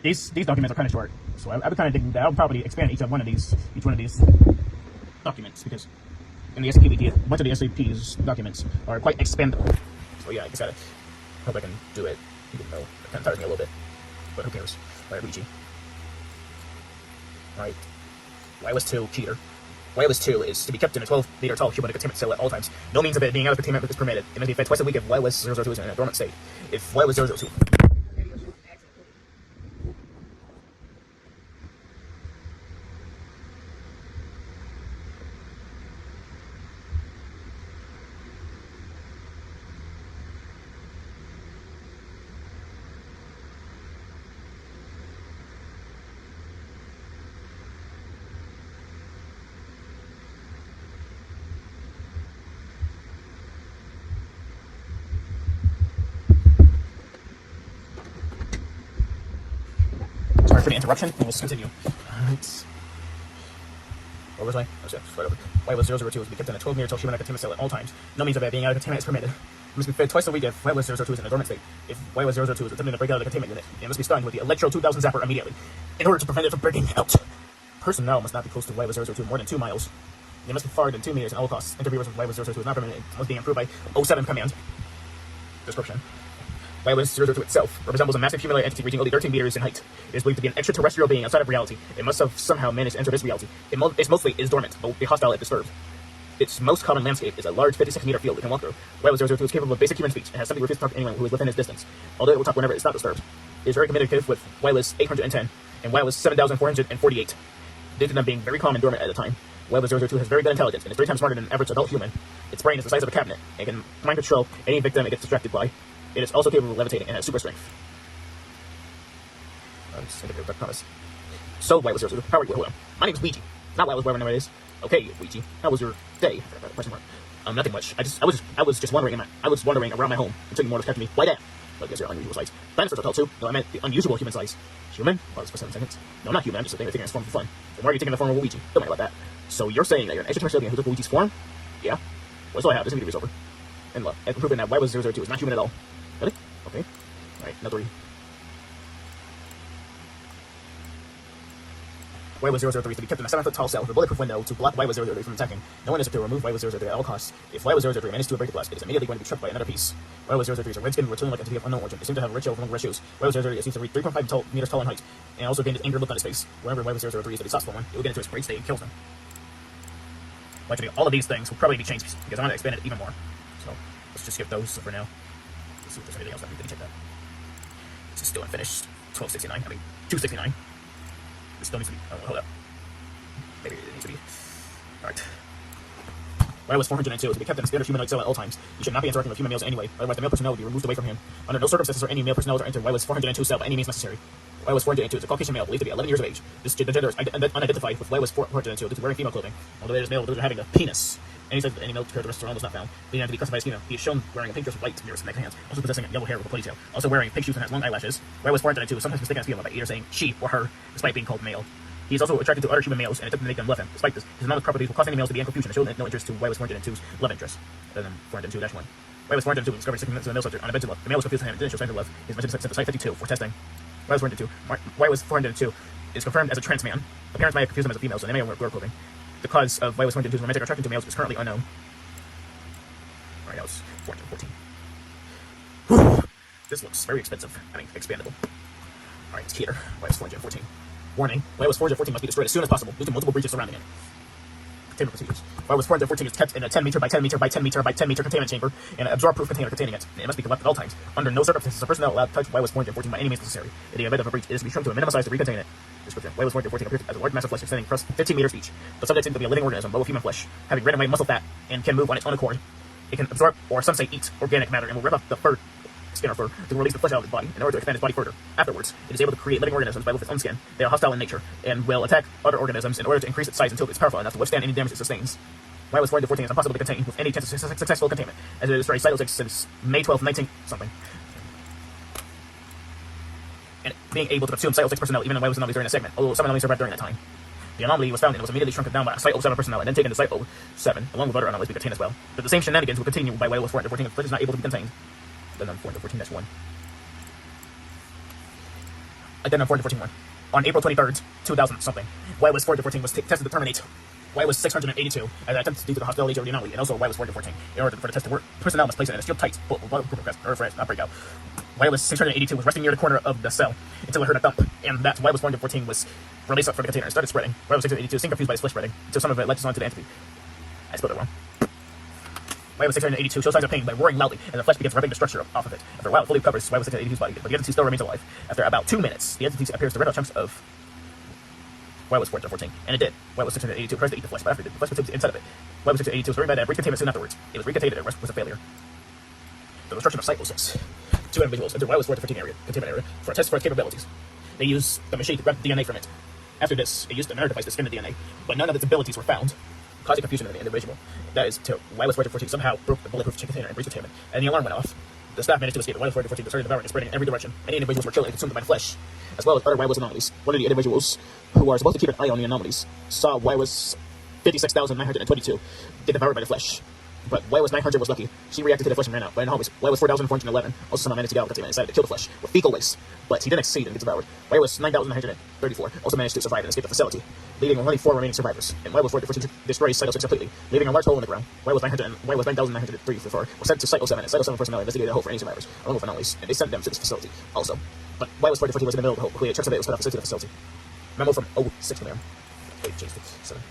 these documents are kind of short, so I would kind of dig that. I'll probably expand each one of these documents, because in the SCP, a bunch of the SCP's documents are quite expandable. So yeah, I guess I hope I can do it, even though it kind of tires me a little bit, but who cares? Alright, Ouija. Alright, Wireless 2 cheater. Wireless 2 is to be kept in a 12-meter tall humanoid containment cell at all times. No means of it being out of containment is permitted. It must be fed twice a week if Wireless 002 is in a dormant state. If Wireless 002... Sorry for the interruption, and let's continue. Where was I? Oh, sorry, right over. Wireless 002 is to be kept in a 12-meter tall humanoid containment cell at all times. No means of it being out of containment is permitted. It must be fed twice a week if Wireless 002 is in a dormant state. If Wireless 002 is attempting to break out of the containment unit, it must be stunned with the Electro 2000 zapper immediately, in order to prevent it from breaking out. Personnel must not be close to Wireless 002 more than 2 miles. They must be farther than 2 meters at all costs. Interviewers with Wireless 002 is not permitted. It must be improved by 07 command. Description. Wireless 002 itself resembles a massive humanoid entity reaching only 13 meters in height. It is believed to be an extraterrestrial being outside of reality. It must have somehow managed to enter this reality. Its mostly is dormant, but will be hostile if disturbed. Its most common landscape is a large 56-meter field it can walk through. Wireless 002 is capable of basic human speech and has something to refuse to talk to anyone who is within its distance, although it will talk whenever it's not disturbed. It is very communicative with Wireless 810 and Wireless 7448, due to them being very calm and dormant at the time. Wireless 002 has very good intelligence and is 3 times smarter than an average adult human. Its brain is the size of a cabinet and can mind control any victim it gets distracted by. It is also capable of levitating and has super strength. So, Wireless 002, how are you? Hello. My name is Ouija. Not Wireless, whatever it is. Okay, Ouija. How was your day? Nothing much. I was just wandering around my home until you more kept me. Why that? Well, I guess you're unusual size. Dinosaurs are tall too. No, I meant the unusual human size. Human? Well, it's for 7 seconds. No, I'm not human. I'm just thinking it's form for fun. Then why are you taking the form of Ouija? Don't worry about that. So you're saying that you're an extraterrestrial being who took Ouija's form? Yeah. Well, that's all I have. This interview is over. And look, I've proven that Wireless 002 is not human at all. Really? Okay. Alright, now 3. Wireless 003 is to be kept in a 7-foot tall cell with a bulletproof window to block Wireless 003 from attacking. No one is to remove Wireless 003 at all costs. If Wireless 003 manages to break the glass, it is immediately going to be trapped by another piece. Wireless 003 is a red-skinned reptilian-like entity of unknown origin. It seems to have a red shell with long red shoes. Wireless 003 seems to reach 3.5 meters tall in height, and also gained an angry look on his face. Whenever Wireless 003 is to be stops for one, it will get into its great state and kills them. Well, actually, all of these things will probably be changed because I want to expand it even more. So, let's just skip those for now. Let's see if there's anything else that we can check that. This is still unfinished. 1269. I mean, 269. This still needs to be. Oh, hold up. Maybe it needs to be. Alright. Wireless 402 is to be kept in a standard humanoid cell at all times. You should not be interacting with human males anyway, otherwise the male personnel will be removed away from him. Under no circumstances are any male personnel to enter Wireless 402 cell by any means necessary. Wireless 402 is a Caucasian male believed to be 11 years of age. The gender is unidentified with Wireless 402 due to wearing female clothing, although it is male due to having a penis. Any signs of any male characteristics around was not found. Being able to be classified as female, he is shown wearing a pink dress with white mirrors neck and hands, also possessing yellow hair with a ponytail, also wearing pink shoes and has long eyelashes. Wireless 402 is sometimes mistaken as female by either saying she or her, despite being called male. He is also attracted to other human males and attempted to make them love him. Despite this, his anomalous properties will cause any males to be in confusion and show no interest to Wireless 402's love interest, other than 402-1. Wireless 402 was discovered 6 minutes in the male subject on a bed to love. The male was confused with him and didn't show signs of love. He is mentioned to Site 52 for testing. Wireless 402 is confirmed as a trans man. The parents might have confused him as a female, so they may wear clothing. The cause of Wireless 402's romantic attraction to males is currently unknown. Alright, that was 414. Whew. This looks very expensive. I mean, expandable. Alright, it's here. Wireless 414. Warning, Wireless 414 must be destroyed as soon as possible due to multiple breaches surrounding it. Containment procedures. Wireless 414 is kept in a 10 meter by 10 meter by 10 meter by 10 meter containment chamber in an absorb-proof container containing it. It must be kept at all times. Under no circumstances are personnel allowed to touch Wireless 414 by any means necessary. In the event of a breach, it is to be shrunk to a minimum size to recontain it. Description. Wireless 414 appears as a large mass of flesh extending across 15 meters each. The subject seems to be a living organism, low of human flesh, having red and white muscle fat, and can move on its own accord. It can absorb, or some say eat, organic matter and will rip off the fur, skin or fur, to release the flesh out of its body in order to expand its body further. Afterwards, it is able to create living organisms by with its own skin. They are hostile in nature, and will attack other organisms in order to increase its size until it's powerful enough to withstand any damage it sustains. Wireless 414 is impossible to contain with any chance of successful containment, as it has destroyed Cytotix since May 12, 19-something. And being able to consume Cytotix personnel even when Wireless anomalies during a segment, although some anomalies survived during that time. The anomaly was found and was immediately shrunken down by Site 07 personnel and then taken to Site 07, along with other anomalies to be contained as well. But the same shenanigans will continue by Wireless 414 if it is not able to be contained. Then 414-1. Addendum 414.1. On April 23rd, 2000 something, YOS 414 was tested to terminate YOS 682 as an attempt due to the hostility of the anomaly, and also YOS 414. In order for the test to work, personnel must place it in a sealed tight not breakout. YOS 682 was resting near the corner of the cell until it heard a thump, and that YOS 414 was released up from the container and started spreading. YOS 682 seemed confused by its flesh spreading until some of it latched onto the entity. I spelled it wrong. YOS 682 shows signs of pain by roaring loudly, and the flesh begins ripping the structure off of it. After a while, it fully covers YOS 682's body, but the entity still remains alive. After about 2 minutes, the entity appears to rip out chunks of YOS 414, and it did. YOS 682 tries to eat the flesh, but after the flesh was inside of it, YOS 682 was very bad at recontainment soon afterwards. It was recontained and was a failure. The destruction of Cyclosis. 2 individuals entered YOS 414 containment area for a test for its capabilities. They used the machine to grab the DNA from it. After this, it used another device to scan the DNA, but none of its abilities were found, causing confusion in the individual. That is, to YOS 414 somehow broke the bulletproof container and breached containment, and the alarm went off. The staff managed to escape, and YOS 414 started devouring and spreading in every direction. Many individuals were killed and consumed by the flesh, as well as other YOS anomalies. One of the individuals who are supposed to keep an eye on the anomalies saw YOS 56,922 get devoured by the flesh. But YOS 900 was lucky. She reacted to the flesh and ran out. By now, YOS 4,411 also somehow managed to get out of the containment and decided to kill the flesh with fecal waste, but he didn't succeed and get devoured. YOS 9,934 also managed to survive and escape the facility, leaving only 4 remaining survivors. And YOS 414 destroys Cyto 6 completely, leaving a large hole in the ground. YOS 9,934 was sent to Cyto 7, and Cyto 7 personnel investigated the hole for any survivors, along with anomalies, and they sent them to this facility also. But YOS 414 was in the middle of the hole, chunks of it was put off to the facility. Memo from 06 million. Wait, changed it. 7.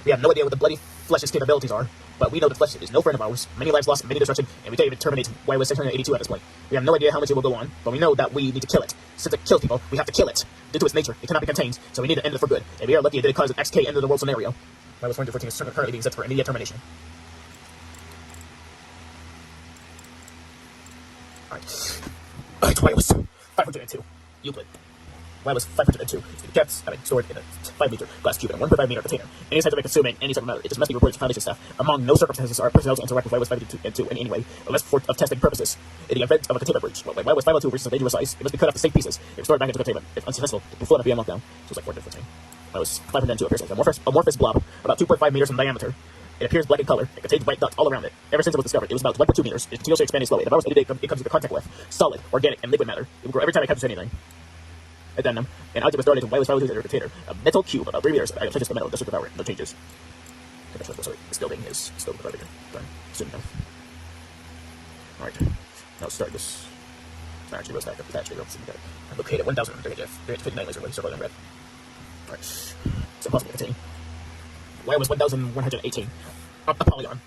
We have no idea what the bloody flesh's capabilities are, but we know the flesh is no friend of ours. Many lives lost, many destruction, and we can't even terminate YOS 682 at this point. We have no idea how much it will go on, but we know that we need to kill it. Since it kills people, we have to kill it. Due to its nature, it cannot be contained, so we need to end it for good. And we are lucky it didn't cause an XK end of the world scenario. YOS 414 is currently being set for immediate termination. Alright, YOS 502. Euclid. YOS 502 is kept, stored in a 5-meter glass cube in a 1.5-meter container. Any scientific consuming any type of matter, it just must be reported to Foundation staff. Among no circumstances are personnel to interact with YOS 502 in any way, unless for testing purposes. In the event of a containment breach, when YOS 502 reaches a dangerous size, it must be cut up to 6 pieces and restored back into containment. If unsuccessful, it will float up beyond lockdown. So it's like 414. YOS 502 appears like an amorphous blob, about 2.5 meters in diameter. It appears black in color and contains white dots all around it. Ever since it was discovered, it was about 1.2 meters. It continuously expanding slowly. The virus every day it comes into contact with solid, organic, and liquid matter. It will grow every time it comes to anything. Addendum. An object was thrown into YOS 502 container. A metal cube about 3 meters. Items such as the metal, just devour it. No changes. Sorry, this building is still the garbage. Done. Soon enough. Alright. Now let's start this. It's not actually real stack up. It's actually real. Located 1,359 laser away, circled in red. Alright. It's impossible to contain. YOS 1,118. A polygon.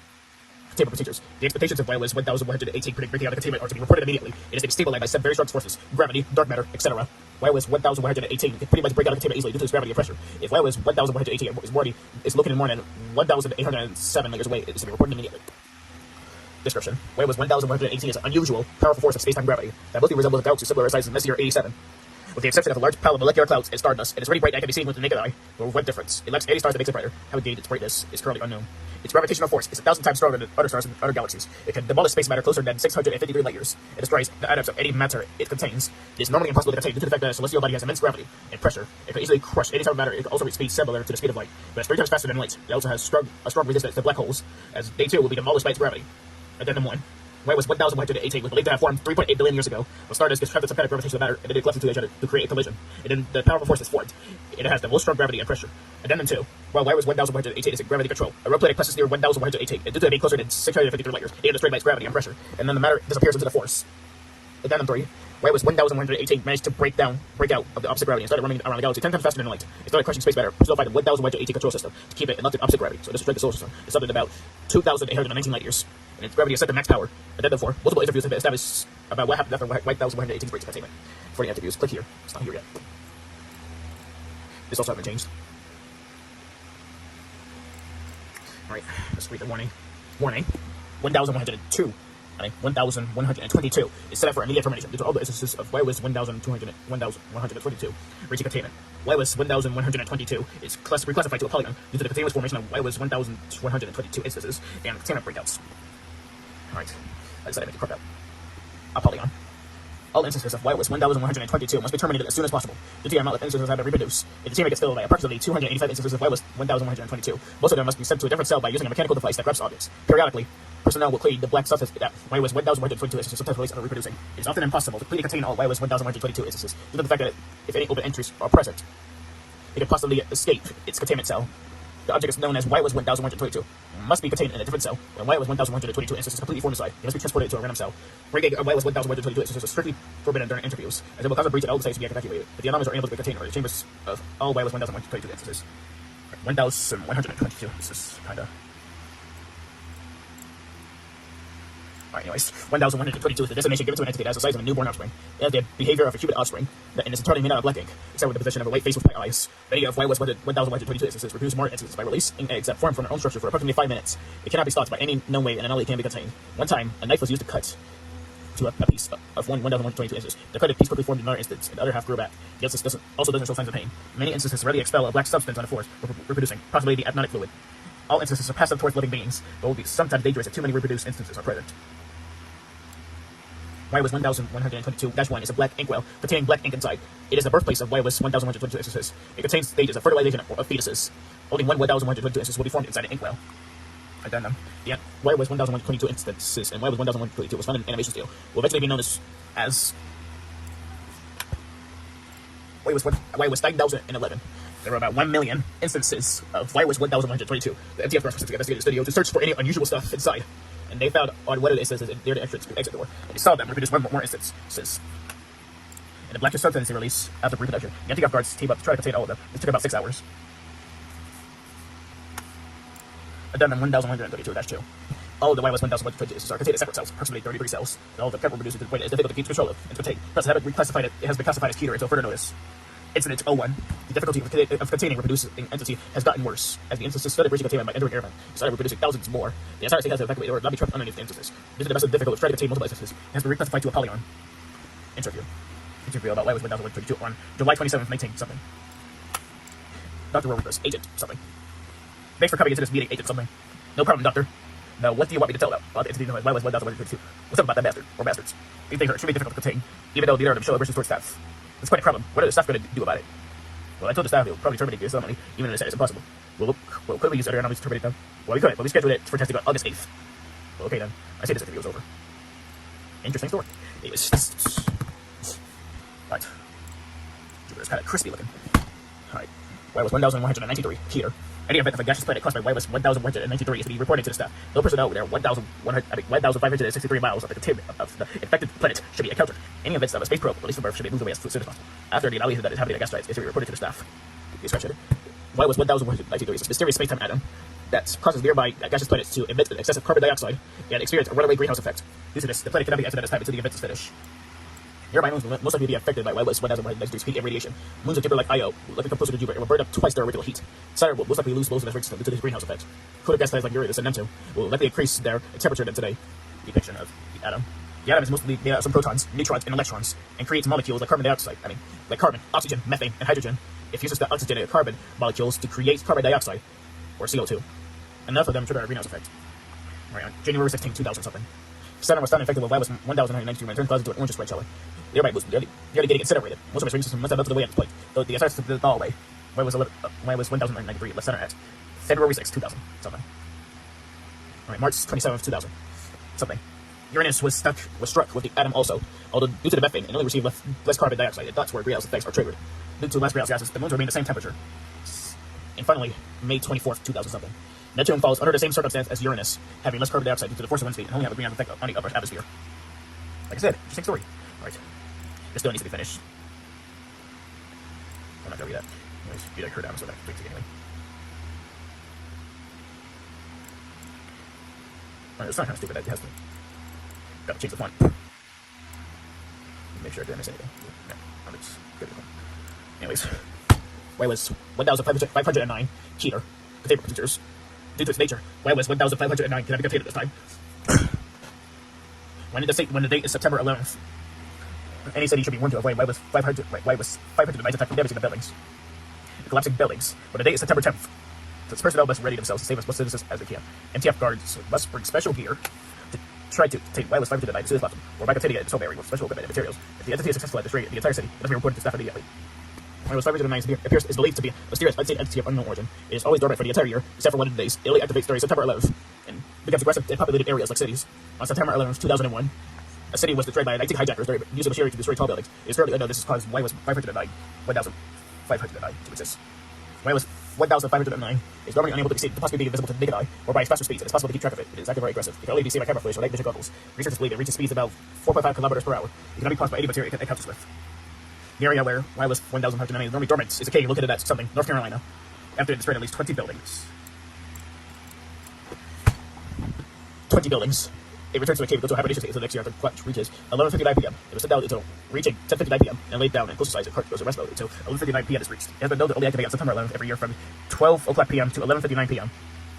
Containment procedures. The expectations of YOS 1,118 breaking out of containment are to be reported immediately. It is destabilized by 7 very strong forces, gravity, dark matter, etc. YOS 1,118 can pretty much break out of containment easily due to its gravity and pressure. If YOS 1,118 is located more than 1,807 meters away, it is to be reported immediately. Description. YOS 1,118 is an unusual, powerful force of space-time gravity that mostly resembles a galaxy similar in size to Messier 87. With the exception of a large pile of molecular clouds and stardust, it is really bright and can be seen with the naked eye, but with one difference. It lacks any stars that makes it brighter. How it gained its brightness is currently unknown. Its gravitational force is 1,000 times stronger than other stars and other galaxies. It can demolish space matter closer than 653 light years. It destroys the atoms of any matter it contains. It is normally impossible to contain due to the fact that a celestial body has immense gravity and pressure. It can easily crush any type of matter. It can also reach speeds similar to the speed of light, but it's 3 times faster than light. It also has a strong resistance to black holes, as they too will be demolished by its gravity. Addendum 1. YOS 1,118 was believed to have formed 3.8 billion years ago, when stardust gets trapped in some kind of gravitational matter, and then it collapses into each other to create a collision. And then the powerful force is formed. It has the most strong gravity and pressure. Addendum 2. While YOS 1,118 is in gravity control, a rogue planet passes near 1,118, and due to it being closer than 653 light years, it is destroyed by its gravity and pressure, and then the matter disappears into the force. Addendum 3. YOS 1,118 managed to break out of the opposite gravity and started running around the galaxy 10 times faster than light. It started crushing space matter, personified in 1,118 control system to keep it in opposite gravity, so it destroyed the solar system. It started about 2,819 light years, and its gravity is set to max power. Addendum 4. Multiple interviews have been established about what happened after 1,118 breaks containment. For the interviews, click here. It's not here yet. This also hasn't been changed. Alright, let's read the warning. Warning. 1,122 is set up for immediate termination due to all the instances of YOS 1,122 reaching containment. YOS 1,122 is reclassified to a polygon due to the continuous formation of YOS 1,122 instances and containment breakouts. Alright, I decided to make it crop out. A polygon. All instances of YOS 1,122 must be terminated as soon as possible. Due to the amount of instances that have been reproduced, if the team gets filled by approximately 285 instances of YOS 1,122, most of them must be sent to a different cell by using a mechanical device that grabs objects periodically personnel will clean the black substance that YOS 1122 instances sometimes released under reproducing. It is often impossible to cleanly contain all YOS 1122 instances due to the fact that if any open entries are present, it could possibly escape its containment cell. The object is known as YOS 1122. Must be contained in a different cell. When YOS 1122 instances completely form inside, it must be transported to a random cell. Breaking of YOS 1122 instances is strictly forbidden during interviews, as it will cause a breach at all the sites to be evacuated. If the anomalies are able to be contained in the chambers of all YOS 1122 instances. 1122. This is kinda. Alright, anyways, 1122 is the designation given to an entity that has the size of a newborn offspring. It has the behavior of a human offspring, and is entirely made out of black ink, except with the possession of a white face with white eyes. Many of YOS 1122 instances reproduce more instances by releasing eggs that form from their own structure for approximately 5 minutes. It cannot be stopped by any known way, and anomaly can be contained. One time, a knife was used to cut to a piece of 1122 instances. The cutted piece quickly formed another instance, and the other half grew back. The instance also doesn't show signs of pain. Many instances readily expel a black substance on the floors, reproducing, possibly the amniotic fluid. All instances are passive towards living beings, but will be sometimes dangerous if too many reproduced instances are present. YOS 1122-1 is a black inkwell containing black ink inside. It is the birthplace of YOS 1122 instances. It contains stages of fertilization of fetuses. Only one 1122 instance will be formed inside an inkwell. I've done them. The YOS 1122 instances and YOS 1122 was found in animation steel. Will eventually be known as YOS 9011. There were about 1 million instances of YOS 1122. The MTF guards investigated the studio to search for any unusual stuff inside. And they found on one of the instances near the entrance to the exit door. And they saw them reproduce one more instances. And the black substance they release after reproduction. The anti-gov guards team up to try to contain all of them. It took about 6 hours. I've done them 1122-2. All of the YOS 1122 are contained in separate cells, approximately 33 cells. And all of them kept reproducing to the point that it's difficult to keep control of and to contain. Plus, it has been classified as Keter until further notice. Incident 01. The difficulty of containing a reproducing entity has gotten worse, as the instances started breaching containment by entering air vent. It started reproducing thousands more. The entire state has been evacuated or not be trapped underneath the instances. Due to the massive difficulty of trying to contain multiple instances, it has been reclassified to a polygon. Interview about YOS 1122 on July 27th, 19-something. Dr. Rogers, Agent something. Thanks for coming into this meeting, Agent something. No problem, Doctor. Now, what do you want me to tell about the entity known as YOS 1122? What's up about that bastard, or bastards? These things are extremely difficult to contain, even though neither of them show aversion towards staff. It's quite a problem. What are the staff going to do about it? Well, I told the staff they'll probably terminate the ceremony, even though they said it's impossible. Well, could we use other anomalies to terminate them? Well, we could, but we scheduled it for testing on August 8th. Well, okay then. I say this interview is over. Interesting story. Anyways. Alright. Jupiter's kind of crispy looking. Alright. YOS 1193 here. Any event of a gaseous planet caused by YOS 1193 is to be reported to the staff. No personnel within 1,563 miles of the containment of the infected planet should be encountered. Any events of a space probe released from Earth should be moved away as soon as possible. After the anomaly that is happening at gas giants is to be reported to the staff. YOS 1193 is a mysterious space-time atom that causes nearby gaseous planets to emit excessive carbon dioxide and experience a runaway greenhouse effect. Due to this, the planet cannot be entered at this time until the event is finished. Nearby moons will most likely be affected by YOS 1193's heat and radiation. Moons of Jupiter like Io will likely come closer to Jupiter and will burn up twice their original heat. Saturn will most likely lose most of its richness due to this greenhouse effect. Colder gas planets like Uranus and Neptune will likely increase their temperature than today. Depiction of the atom. The atom is mostly made out of some protons, neutrons, and electrons, and creates molecules like carbon dioxide. Like carbon, oxygen, methane, and hydrogen. It uses the oxygenated carbon molecules to create carbon dioxide, or CO2. Enough of them trigger a greenhouse effect. Right on January 16, 2000 something. Saturn was found infected with YOS 1993 when it turned clouds into an orangish red color. Thereby was nearly getting incinerated. Most of its ranges must have melted away at this point, though the entire system did thaw away. YOS 1093 left Saturn at February 6, 2000 something. Alright, March 27, 2000 something. Uranus was struck with the atom also, although due to the methane, it only received less carbon dioxide, and that's where greenhouse effects are triggered. Due to less greenhouse gases, the moons remain the same temperature. And finally, May 24th, 2000 something. Neptune falls under the same circumstance as Uranus, having less carbon dioxide due to the force of wind speed and only have a greenhouse effect on the upper atmosphere. Like I said, interesting story. Alright. This still needs to be finished. I'm not gonna read that. Anyways, read that down so that takes it anyway. Alright, it's not kind of stupid that it has to. Gotta change the font. Make sure I didn't miss anything. No, it's good. Anyways. YOS 1509 Keter. Containment procedures. Due to its nature, YOS 1509 cannot be contained at this time. When the date is September 11th, any city should be warned to avoid YOS 509 attack from damaging the buildings. The collapsing buildings. When the date is September 10th, since personnel must ready themselves to save as much citizens as they can. MTF guards must bring special gear to try to contain YOS 509 as soon as possible, or by containing it in its home area with special equipment and materials. If the entity is successful at destroying the entire city, it must be reported to staff immediately. YOS 509 is believed to be a mysterious, unseen entity of unknown origin. It is always dormant for the entire year, except for 1 of the days. It only activates during September 11th. And becomes aggressive in populated areas like cities. On September 11, 2001, a city was destroyed by 19 hijackers using machinery to destroy tall buildings. It is currently unknown this has caused YWAS 1,509 to exist. YWAS 1,509 is normally unable to be seen, possibly being invisible to the naked eye, or by its faster speeds. It is possible to keep track of it. It is active very aggressive. It can only be seen by camera flash or night vision goggles. Researchers believe it reaches speeds about 4.5 kilometers per hour. It cannot be caused by any material it encounters with. The area where YWAS 1,509 is normally dormant is a cave located at something, North Carolina, after it destroyed at least 20 buildings. 20 buildings. It returns to a cave and goes to a hibernation state until the next year after clutch reaches 11:59 p.m. It was sent down until reaching 10:59 p.m. and laid down and close to size. It goes to rest mode until 11:59 p.m. is reached. It has been known to only activate on September 11th every year from 12 o'clock p.m. to 11:59 p.m.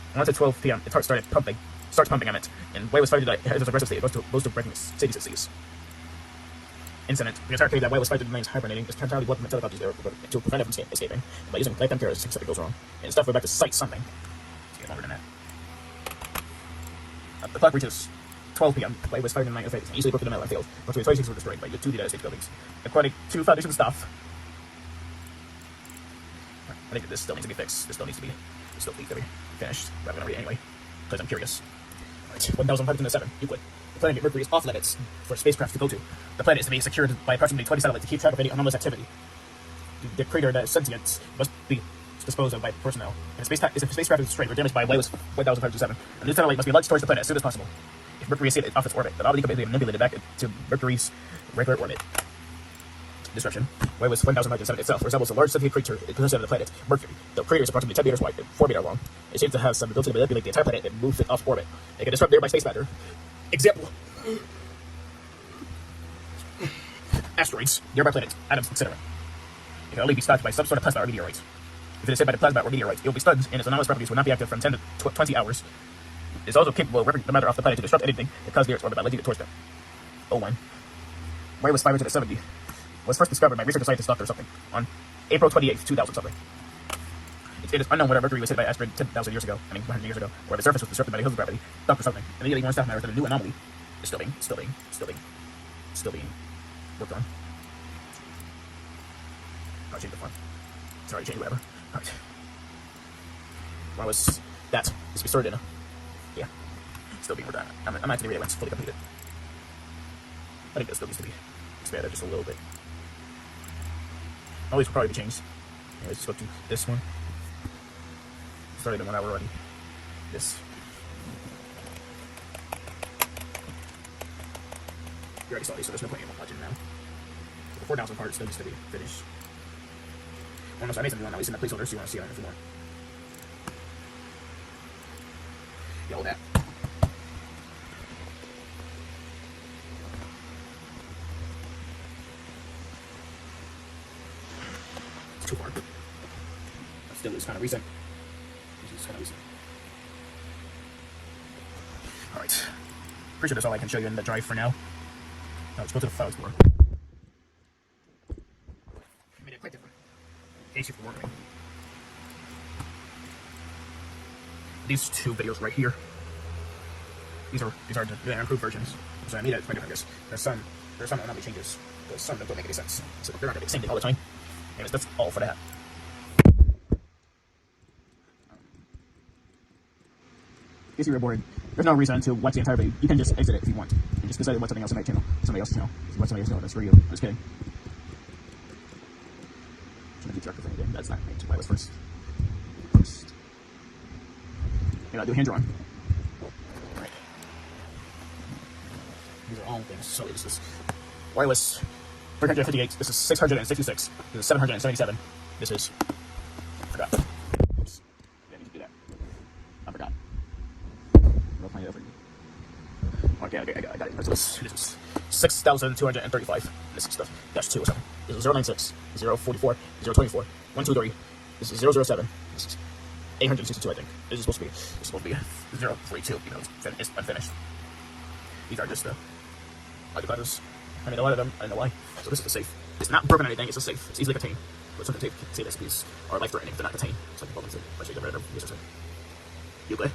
And once at 12 p.m., it starts pumping on it. And YWAS 559 has its aggressive state. It goes to breaking cities it sees. Incident. The entire cave that YWAS 559 is hibernating is entirely what helicopters there to prevent it from escaping. By using nighttime terrorists, something goes wrong. And stuff went back to sight something. Let's get longer than that. The clock reaches 12 p.m. YWAS 559 is easily broke to the metal and failed. Approximately 26 were destroyed by the 2 United States buildings. According to Foundation staff, I think this still needs to be fixed. This still needs to be finished. But I'm going to read it anyway, because I'm curious. Alright, 1507, Euclid. The planet Mercury is off limits for spacecraft to go to. The planet is to be secured by approximately 20 satellites to keep track of any anomalous activity. The crater that is sentient must be disposed of by personnel. If the spacecraft is destroyed or damaged by YWAS 1507, a new satellite must be launched towards the planet as soon as possible. If Mercury is off its orbit, the anomaly can be manipulated back to Mercury's regular orbit. Description. YWAS 1507 itself resembles a large sentient creature in possession of the planet Mercury. The crater is approximately 10 meters wide and 4 meters long. It seems to have some ability to manipulate the entire planet and move it off orbit. It can disrupt nearby space matter. Example. Asteroids, nearby planets, atoms, etc. It can only be stopped by some sort of plasma or meteorite. If it is hit by the plasma or meteorite, it will be stunned, and its anomalous properties will not be active from 10 to 20 hours. It is also capable of ripping the matter off the planet to disrupt anything that caused near its orbit by leading it towards them. 01. YWAS 570 was first discovered by researcher scientist Dr. something on April 28th, 2000 something. It is unknown whether Mercury was hit by asteroid 10,000 years ago, 100 years ago, or the surface was disrupted by the hills of gravity. Dr. something immediately warned staff members that a new anomaly is still being worked on. I'll change the font. Sorry, change whatever. Alright. Why was that? Is to be stored in a... Yeah. Still being worked on. I'm not going to read it when it's fully completed. I think this still needs to be expanded just a little bit. All these will probably be changed. Anyways, let's go to this one. Started in 1 hour already. This. You already saw these, so there's no point in watching now. The 4,000 part still needs to be finished. Almost, I made something on at least in the placeholder, so you want to see it if you want. Yeah, all that. It's too hard. But still, it's kind of recent. Alright. Pretty sure that's all I can show you in the drive for now. Now let's go to the File Explorer. I made it quite different. In case you're wondering. These 2 videos right here. These are the improved versions. So I made it quite different because there's some anomaly changes. Because some don't make any sense. So they're not going to be the same thing all the time. Anyways, that's all for that. In case you were bored, there's no reason to watch the entire video. You can just exit it if you want. And just decide to watch something else on my channel. Somebody else's channel. If you watch somebody else's channel, that's for you. I'm just kidding. I'm trying to keep track of anything. That's not my was first. Yeah, I'll do hand drawing. Alright. These are all things. So this is YWAS 358. This is 666. This is 777. This is... I forgot. Oops. I need to do that. I forgot. I'll find it over here. Okay, I got it. This is 6,235. This is the -2 or something. This is 096, 044, 024, 123. This is 007. This is 862, I think. This is supposed to be 042. You know, it's unfinished. These are just the classes. I mean, a lot of them, I don't know why. So this is a safe. It's not broken or anything. It's a safe. It's easily contained. But some safe recipes are life-threatening if they're not contained. Some people say, I should get rid of them. Euclid.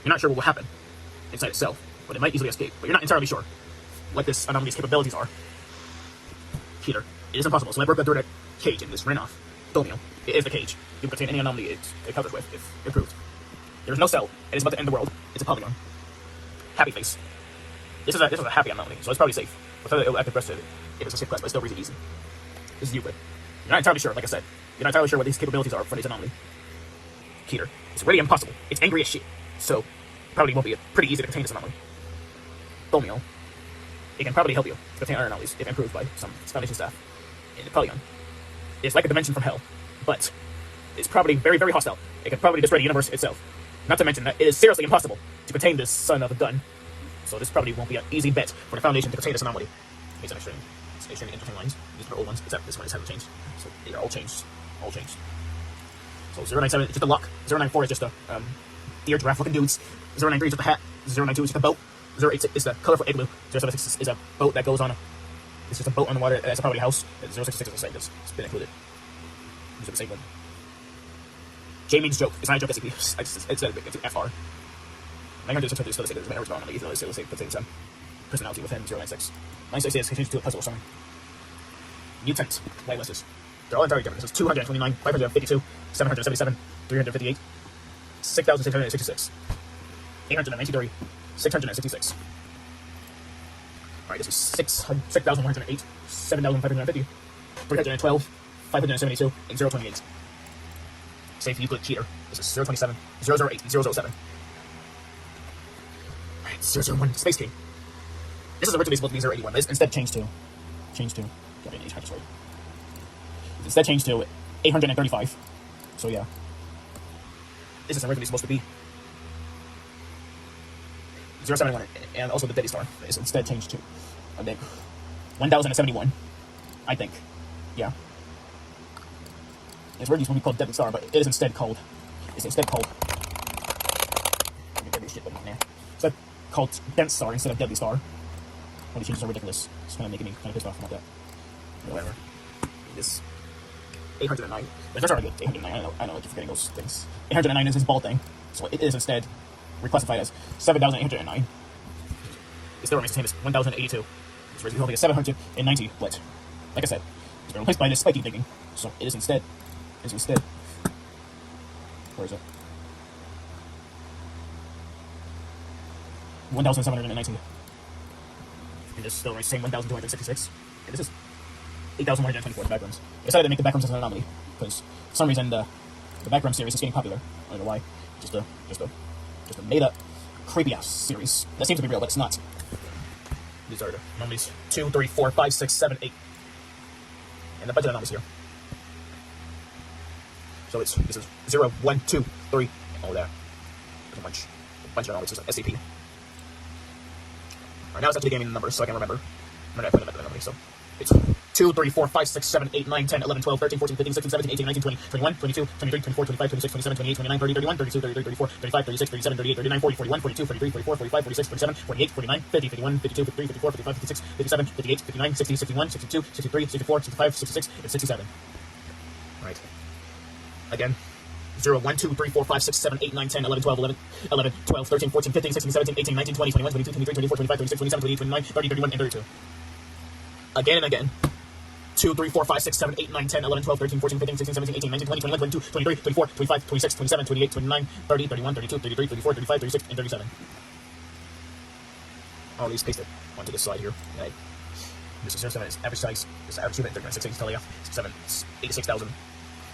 You're not sure what will happen inside itself, but it might easily escape. But you're not entirely sure what this anomaly's capabilities are. Peter, it is impossible. So I broke the dirt cage and this ran off. Domio, it is the cage. It will contain any anomaly it encounters with, if improved. There's no cell. It is about to end the world. It's a polygon. Happy face. This is a happy anomaly, so it's probably safe. Without the active breast, if it's a safe class, but it's still really easy. This is Euclid. You're not entirely sure, like I said. You're not entirely sure what these capabilities are for this anomaly. Keter. It's really impossible. It's angry as shit. So, probably won't be pretty easy to contain this anomaly. Thaumiel. It can probably help you to contain other anomalies if improved by some Foundation staff. In the Polygon. It's like a dimension from hell, but it's probably very, very hostile. It can probably destroy the universe itself. Not to mention that it is seriously impossible to contain this son of a gun. So this probably won't be an easy bet for the Foundation to contain this anomaly. It's an extremely interesting lines. These are old ones, except this one hasn't changed. So they are all changed. All changed. So 097 is just a lock. 094 is just a deer giraffe looking dudes. 093 is just a hat. 092 is just a boat. 086 is the colorful igloo. 076 is a boat that goes on a... It's just a boat on the water. That's probably a house. 066 is the same. It's been included. These are the same one. J means joke. It's not a joke SCP. It's an FR. 900 is still the same. There's an error on it. It's still the same personality within 096. 96 is continues to do a puzzle or something. Mutant whitelisted. They're all entirely different. This is 229, 552, 777, 358, 6,666, 893, 666. Alright, this is 6,108, 7,550, 312, 572, and 028. Safe Euclid Keter. This is 027, 008, 007. Alright, 001, Space King. This is originally supposed to be 081, but it's instead changed to... Got an age hacker, sorry. It's instead changed to 835. So yeah. This is originally supposed to be 071, and also the Deadly Star is instead changed to, I think, 1071. I think. Yeah. It's originally supposed to be called Deadly Star, but it is instead called... Let me get this shit in there. Instead called Dense Star instead of Deadly Star. All these changes are ridiculous. It's kind of making me kind of pissed off about that. Whatever. This 809. That's already good. 809. I know. I keep forgetting those things. 809 is this ball thing, so it is instead reclassified as 7,809. It still remains the same as 1,082. It's originally holding a 790, but like I said, it's been replaced by this spiky thinking. So it is instead. Where is it? 1,790. And this still remains the same 1,266. And this is 8,124 backgrounds. I decided to make the backgrounds as an anomaly because for some reason the background series is getting popular. I don't know why. Just a made up creepy ass series that seems to be real, but it's not. These are the anomalies 2, 3, 4, 5, 6, 7, 8, and a bunch of anomalies here. So this is 0, 1, 2, 3, and all that. There's a bunch of anomalies. There's an SCP. Alright, now it's actually gaming the numbers so I can remember. I'm going to put them at the anomaly, so it's 2, 3, 4, 5, 6, 7, 8, 9, 10, 11, 12, 13, 14, 15, 16, 17, 18, 19, 20, 21, 22, 23, 24, 25, 26, 27, 28, 29, 30, 31, 32, 33, 34, 35, 36, 37, 38, 39, 40, 41, 42, 43, 44, 45, 46, 47, 48, 49, 50, 51, 52, 53, 54, 55, 56, 57, 58, 59, 60, 61, 62, 63, 64, 65, 66, and 67. Right. Again. 0, 1, 2, 3, 4, 5, 6, 7, 8, 9, 10, 11, 12, 11, 12, 13, 14, 15, 16, 17, 18, 19, 20, 21, 22, 23, 24, 25, 26, 27, 28, 29, 30, 31, and 32. Again and again. 2, 3, 4, 5, 6, 7, 8, 9, 10, 11, 12, 13, 14, 15, 16, 17, 18, 19, 20, 21, 22, 23, 24, 25, 26, 27, 28, 29, 30, 31, 32, 33, 34, 35, 36, and 37. All these pasted onto this slide here. Okay. This is 07 is average size. This is average unit. 6 inch telegraph. 7, 86,000.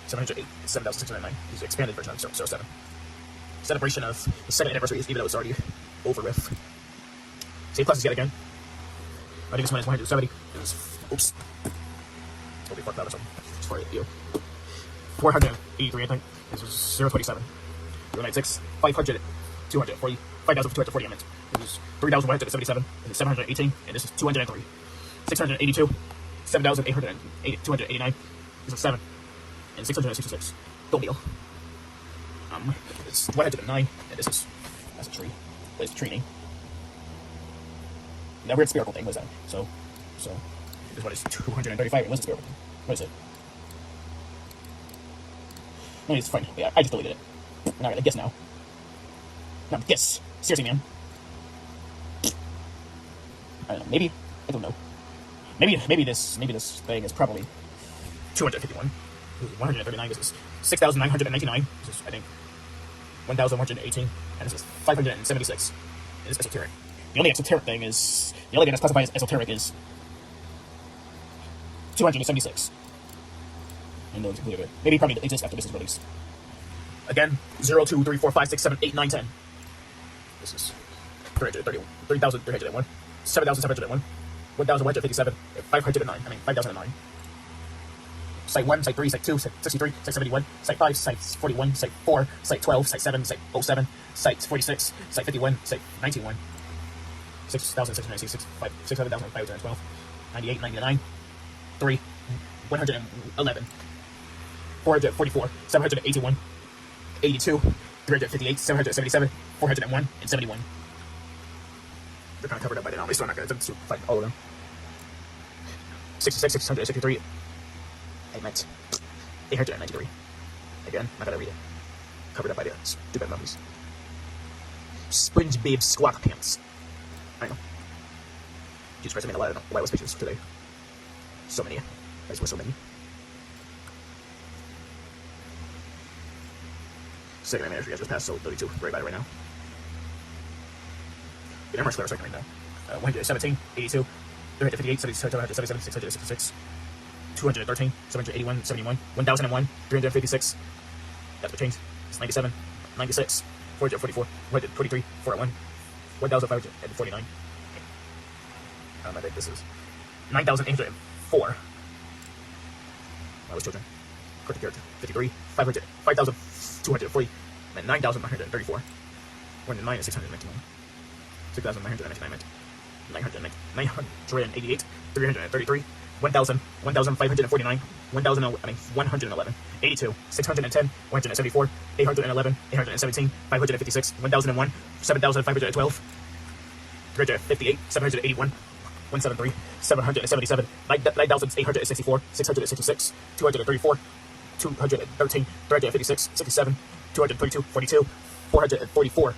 708, 7,609. This is the expanded version of 07. Celebration of the 2nd anniversary, even though it's already over with. Save classes yet again. I think this one is 170. Oops. It'll be 4,000 or something. It's 483, I think. This is 027. 096. 500. 240. 5,240 minutes. This is 3,177. This is 718. And this is 203. 682. 7,880. 289. This is 7. And 666. Thaumiel. It's 109, and that's a tree. But it's a tree name. That weird spherical thing, what is that? So, this one is 235, and what's the spherical thing? What is it? No, it's fine. Yeah, I just deleted it. Alright, I guess now. No, guess. Seriously, man. I don't know, maybe? I don't know. Maybe this thing is probably 251. 139, this is 6,999. This is, I think, 1,118, and this is 576. It is esoteric. The only esoteric thing is, the only thing that's classified as esoteric is 276. And no one's included it. Maybe probably exists after this is released. Again, 0, 2, 3, 4, 5, 6, 7, 8, 9, 10. This is 3,301, 7,701, 1,157, 509. 5,009. Site 1, Site 3, Site 2, Site 63, Site 71, Site 5, Site 41, Site 4, Site 12, Site 7, Site 07, Site 46, Site 51, Site 91, 6,696, 7,512, 98, 99, 3, 111, 444, 781, 82, 358, 777, 401, and 71. They're kind of covered up by the anomaly, so I'm not going to find all of them. 66, 663. I meant 893. Again, not gonna read it. Covered up by the stupid anomalies. Sponge Babe Squawk Pants. I know. Jesus Christ, I made a lot of wireless pictures today. So many. I just want so many. Second anniversary, I just passed, so 32. Very bad right now. The Emerald Slayer second right now. 117, 82, 358, 777, 666, 213, 781, 71, 1001, 356. That's what changed. It's 97, 96, 444, 123, 401, 1,549. I think this is 9,804. I was children. Correct character. 53, 500, 5,240, and 9,934. 109 is 691. 6,999, 988, 333, 1,000, 1,549, 111, 82, 610, 174, 811, 817, 556, 1,001, 7,512, 358, 781, 173, 777, 9,864, 666, 234, 213, 356, 67, 232, 42, 444.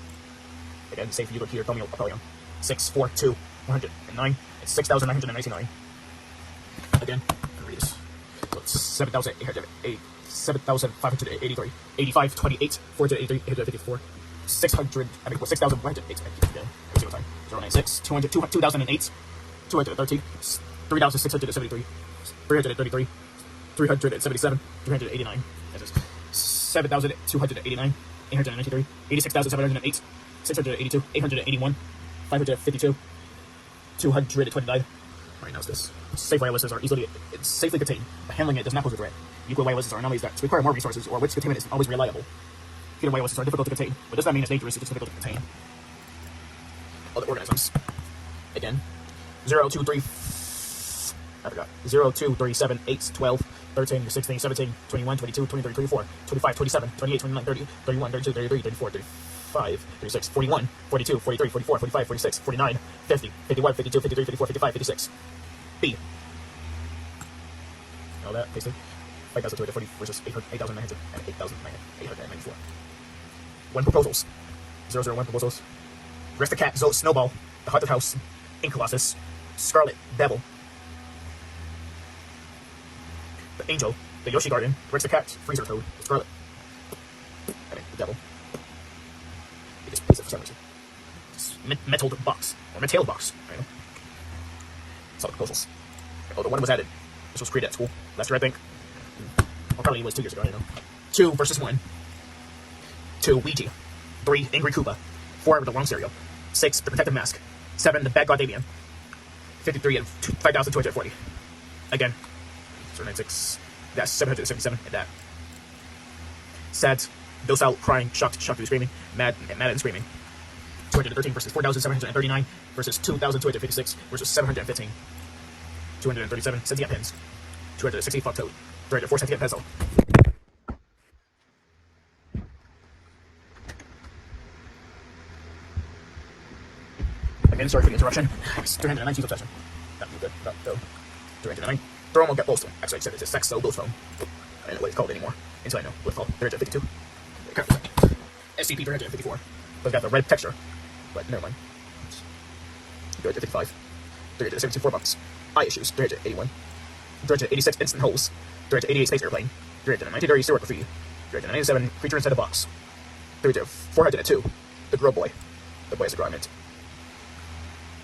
Again, same for you here, Apollyon. 642, 109, it's 6,999. Again, I'm gonna read this. So it's 7,808, 7,583, 85, 28, 483, 854, 600, 6,108. Again, every single time. 096, 200, 2008, 213, 3,673, 333, 377, 389. This is 7,289, 893, 86,708. 682, 881, 552, 229. Right now is this. Safe wirelesses are safely contained, but handling it does not pose a threat. Nuclear wirelesses are anomalies that require more resources, or which containment is always reliable. Fetal wirelesses are difficult to contain, but does not mean it's dangerous, it's just difficult to contain. Other organisms. Again. 0, 2, 3, I forgot. 0, 2, 3, 7, 8, 12, 13, 16, 17, 21, 22, 23, 24, 25, 27, 28, 29, 30, 31, 32, 33, 34, 35, 36, 41, 42, 43, 44, 45, 46, 49, 50, 51, 52, 53, 54, 55, 56. B. All that, basically. 5,240 versus 8,900 and 8,894. 1 proposals. 001 proposals. Rest the Cat, Snowball, The Haunted House, Ink Colossus, Scarlet Devil, The Angel, The Yoshi Garden, Rex the Cat, Freezer Toad, Scarlet, I mean, the Devil. It just plays it for some reason. It's metaled box, or metaled box, I know. Saw the proposals. Oh, the one was added. This was created at school last year, I think. Or probably it was 2 years ago, I don't know. 2 versus 1. 2, Ouija. 3, Angry Koopa. 4, The Long Cereal. 6, The Protective Mask. 7, The Bad God Damien. 53 and 5,240. Again. 096. That's 777 and that. Sad, docile, crying, shocked, screaming, mad and screaming. 213 versus 4,739 versus 2,256 versus 715. 237 sentient pins. 260 fuck toad. 304 sentient pencil. Again, sorry for the interruption. 319 obsession. Not good. Not go. 309. Thermal get Bowstone. Actually, I said it's a Sexo Bowstone. I don't know what it's called anymore. Until I know what it's called. 352. SCP-354. But it's got the red texture. But never mind. 355. 374 bucks. Eye issues. 381. 386 instant holes. 388 space airplane. 390 dirty sewer graffiti. 397 creature inside a box. 402, the girl boy. The boy is a girl I meant.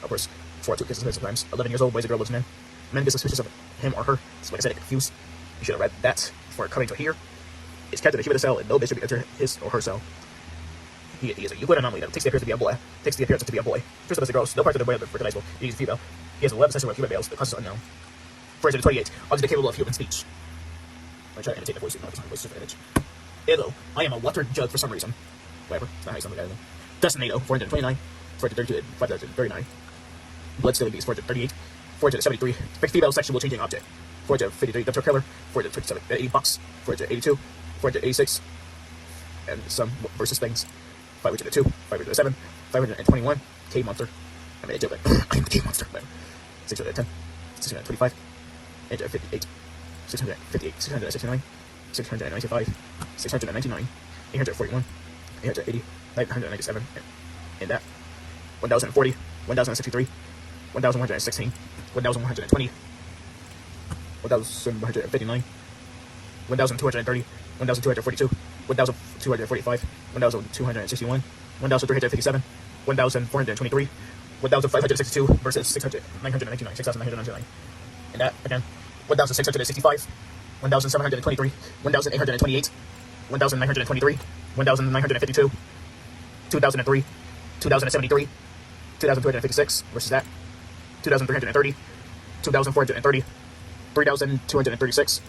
Of course, 402 kisses her sometimes. 11 years old, boy is a girl lives men. Men get suspicious of him or her. So like I said, get confused. You should have read that before coming to here. Is kept in a human cell, and no bitch should enter his or her cell. He is a Euclid anomaly that takes the appearance to be a boy. First of us, the girls, no part of the boy are recognizable. He is a female. He has 11 sessions with human males. The cause is unknown. 428. Obviously capable of human speech. I try to imitate the voice, no, it's not a voice, it's an image. Ergo, I am a water jug for some reason. Whatever, it's not how you sound like that. Destinato, 429. 432, 539. Bloodstealing Beast, 438. 473. Female sexual changing object. 453. Dumpster Killer. 427. 80 bucks. 482. 486. And some versus things. 502. 507. 521. Cave Monster. I mean, a joke. I'm a Cave Monster. 610. 625. 858. 658. 669. 695. 699. 841. 880. 997. And that. 1040. 1063. 1116. 1120. 1159. 1230. 1242. 1245. 1261. 1357. 1423. 1562 versus 999. 6999. And that again. 1665. 1723. 1828. 1923. 1952. 2003. 2073. 2256 versus that. 2330. 2430. 3236.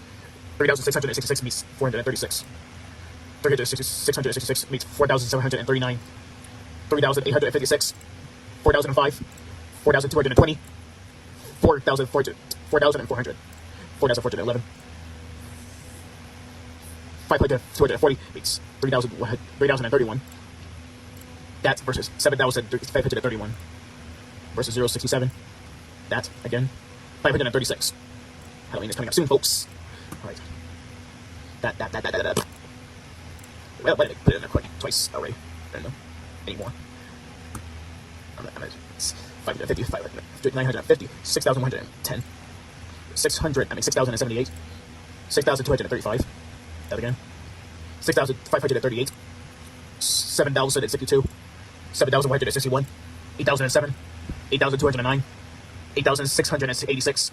3666 meets 436. 666 meets 4739. 3856. 4005. 4220. 4400. 4411. 5240 meets 3031. That versus 7531 versus 067. That again 536. Halloween is coming up soon, folks. Alright. That. Well, why did I put it in there quick? Twice already. I don't know. Anymore. I'm 550, 950, 6,110, 6,078, 6,235. That again. 6,538. 7,062. 7,161. 8,007. 8,209. 8,686.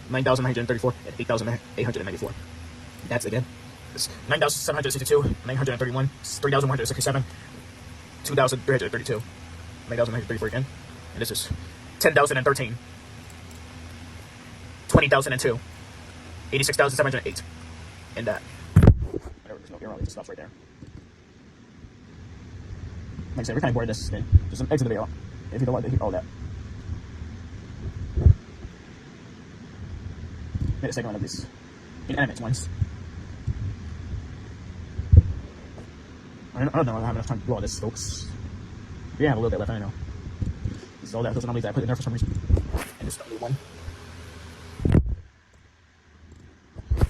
9,934 and 8,894. That's again. 9,762, 931, 3,167, 2,332, 9,934 again. And this is 10,013, 20,002, 86,708. And that. Whatever, there's no error, it stops right there. Like I said, every time I board this thing, just exit the video if you don't want to hear all that. Made a second one of these inanimate ones. I don't know if I have enough time to do all this, folks. We have a little bit left, I know. This is all those anomalies that I put in there for some reason. And just a new one.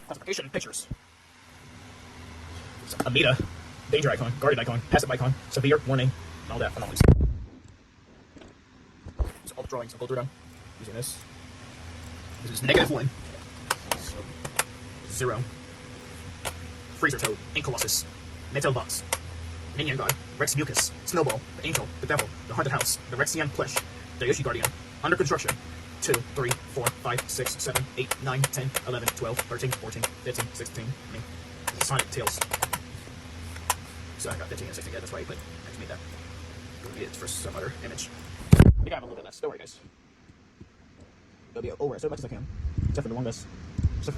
Classification pictures. So, Amida, danger icon, guarded icon, passive icon, severe, warning, and all that anomalies. So all the drawings, I'll go through them using this. This is -1. 0. Freezer Toad, Ink Colossus, Metal Box, Minion God, Rex Mucus, Snowball, the Angel, the Devil, the Haunted House, the Rexian Plush, the Yoshi Guardian, Under Construction, 2, 3, 4, 5, 6, 7, 8, 9, 10, 11, 12, 13, 14, 15, 16, Sonic Tails. So I got 15 and 16, yeah, that's why I just made that. Go read it for some other image. I think I have a little bit less, don't worry guys. It'll be over as much as I can, except for the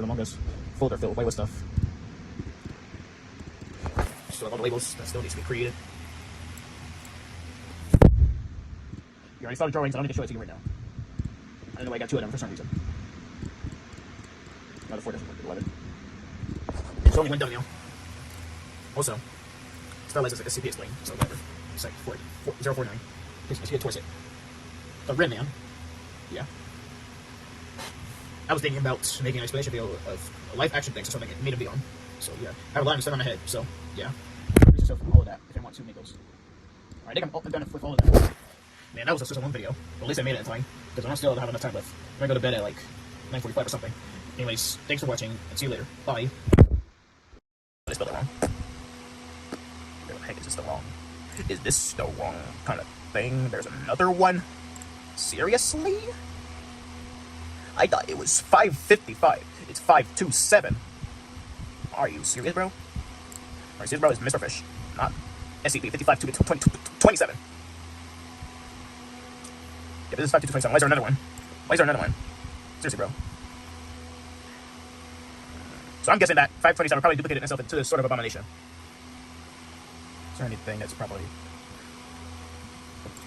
Among Us folder filled away with stuff. Still have all the labels that still needs to be created. You already saw the drawings, I don't need to show it to you right now. I don't know why I got 2 of them for some reason. No, the 4 doesn't work, 11. It's only one done now. Also, Starlight is like a CP explain, so whatever. It's like 049. Let's get towards it. The Red Man. Yeah. I was thinking about making an explanation video of live action things or something it made a video on. So yeah, I have a lot of stuff on my head, so yeah. Research stuff all of that if I want to make those. Alright, I think I'm done with all of that. Man, that was just a long video. But at least I made it in time, because I don't still have enough time left. I'm gonna go to bed at like 9:45 or something. Anyways, thanks for watching, and see you later. Bye. I spelled it wrong. Is this the wrong kind of thing? There's another one? Seriously? I thought it was 555. It's 527. Are you serious, bro? Are you serious, bro? It's Mr. Fish, not SCP-55-27. Yeah, this is 5227. Why is there another one? Why is there another one? Seriously, bro. So I'm guessing that 527 probably duplicated itself into this sort of abomination. Is there anything that's probably...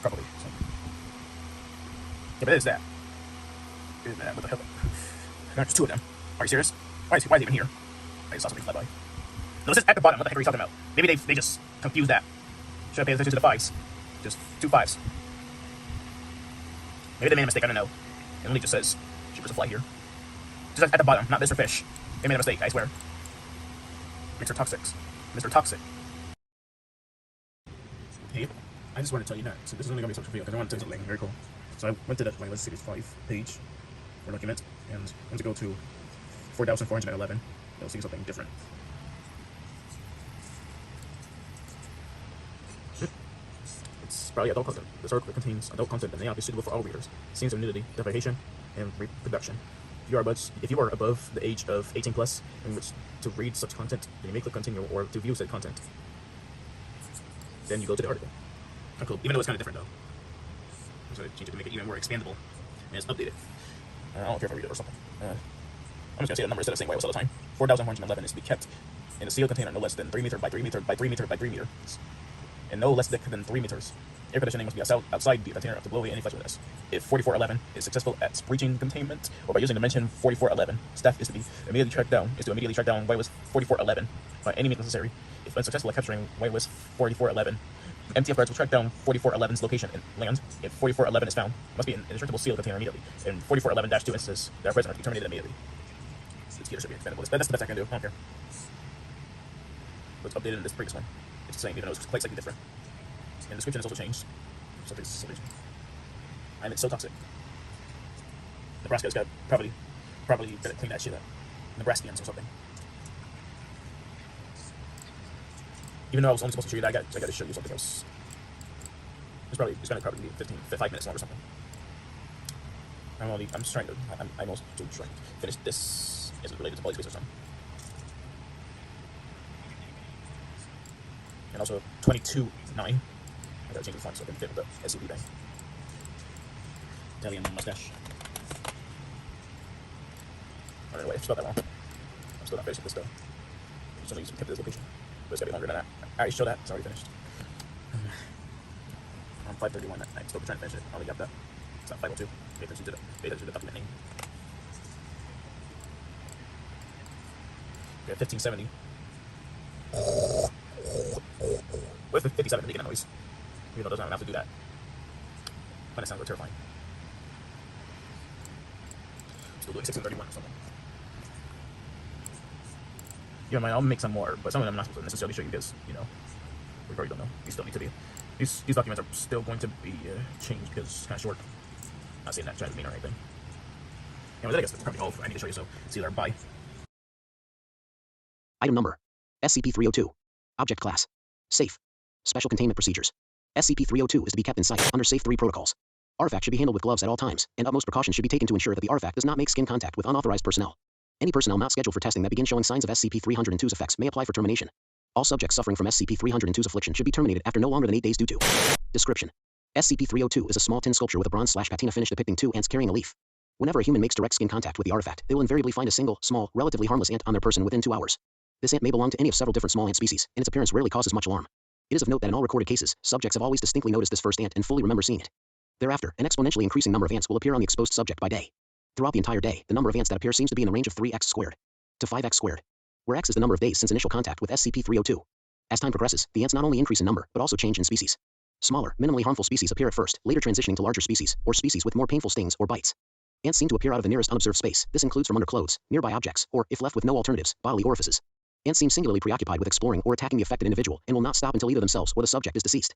So. Yeah, but it is that. It is that. What the hell? There's two of them. Are you serious? Why is he even here? I just saw somebody fly by. No, this is at the bottom. What the heck are you talking about? Maybe they just confused that. Should have paid attention to the fives. Just 2 5s. Maybe they made a mistake, I don't know. It only just says, Shippers to fly here. Just at the bottom, not Mr. Fish. They made a mistake, I swear. Mr. Toxics. Mr. Toxic. Hey, I just want to tell you that. So this is only going to be a social video, because I want to tell you something very cool. So I went to the Let's Series 5 page for document, and I want to go to 4,411. It'll see something different. It's probably adult content. This article contains adult content that may not be suitable for all readers. Scenes of nudity, defecation, and reproduction. If you are above the age of 18 plus in which to read such content, then you may click continue or to view said content. Then you go to the article. Oh, cool. Even though it's kind of different though. So I changed it to make it even more expandable. And it's updated. I don't care if I read it or something. I'm just gonna say the number instead of saying why it was all the time. 4,111 is to be kept in a sealed container no less than 3 meter by 3 meter by 3 meter by 3 meter. And no less thick than 3 meters. Air conditioning must be outside the container to blow away any flexibility. If 4411 is successful at breaching containment or by using dimension 4411, staff is to immediately track down YWS 4411 by any means necessary. If unsuccessful at capturing YWS 4411, MTF guards will track down 4411's location and land. If 4411 is found, must be an indestructible sealed container immediately. In 4411-2 instances that are present are to be terminated immediately. This gear should be expendable. That's the best I can do. I don't care. What's updated in this previous one? It's the same, even though it's quite slightly different. And the description has also changed. Something's it's so toxic. Nebraska's got probably better clean that shit up. Nebraskans or something. Even though I was only supposed to show you that, I got to show you something else. It's gonna probably be 5 minutes long or something. I'm almost trying to finish this. Is it related to Polyspace or something? And also 22.9. I gotta change the font so I can fit with the SCP bang. Italian mustache. Oh, anyway, I spelled that wrong. I'm still not finished with this though. There's only some kept this location. But it's gotta be longer than that. I already showed that, it's already finished. I'm 5:31. I'm still trying to finish it. I only got that. It's not 5:02. Pay attention to the document name. We have 1570. With the 57 making a noise. Even though it doesn't have to do that. But it sounds terrifying. Still doing 1631 or something. Yeah, I'll make some more, but some of them I'm not supposed to necessarily show you because, you know, we probably don't know. These still need to be. These documents are still going to be changed because it's kind of short. Not saying that trying to mean or anything. Anyways, I guess that's probably all I need to show you, so see you later. Bye. Item number SCP-302. Object class safe. Special containment procedures. SCP-302 is to be kept in sight under Safe 3 protocols. Artifact should be handled with gloves at all times, and utmost precautions should be taken to ensure that the artifact does not make skin contact with unauthorized personnel. Any personnel not scheduled for testing that begin showing signs of SCP-302's effects may apply for termination. All subjects suffering from SCP-302's affliction should be terminated after no longer than 8 days due to. Description. SCP-302 is a small tin sculpture with a bronze/patina finish depicting 2 ants carrying a leaf. Whenever a human makes direct skin contact with the artifact, they will invariably find a single, small, relatively harmless ant on their person within 2 hours. This ant may belong to any of several different small ant species, and its appearance rarely causes much alarm. It is of note that in all recorded cases, subjects have always distinctly noticed this first ant and fully remember seeing it. Thereafter, an exponentially increasing number of ants will appear on the exposed subject by day. Throughout the entire day, the number of ants that appear seems to be in the range of 3x squared to 5x squared, where x is the number of days since initial contact with SCP-302. As time progresses, the ants not only increase in number, but also change in species. Smaller, minimally harmful species appear at first, later transitioning to larger species, or species with more painful stings or bites. Ants seem to appear out of the nearest unobserved space. This includes from under clothes, nearby objects, or, if left with no alternatives, bodily orifices. Ants seem singularly preoccupied with exploring or attacking the affected individual, and will not stop until either themselves or the subject is deceased.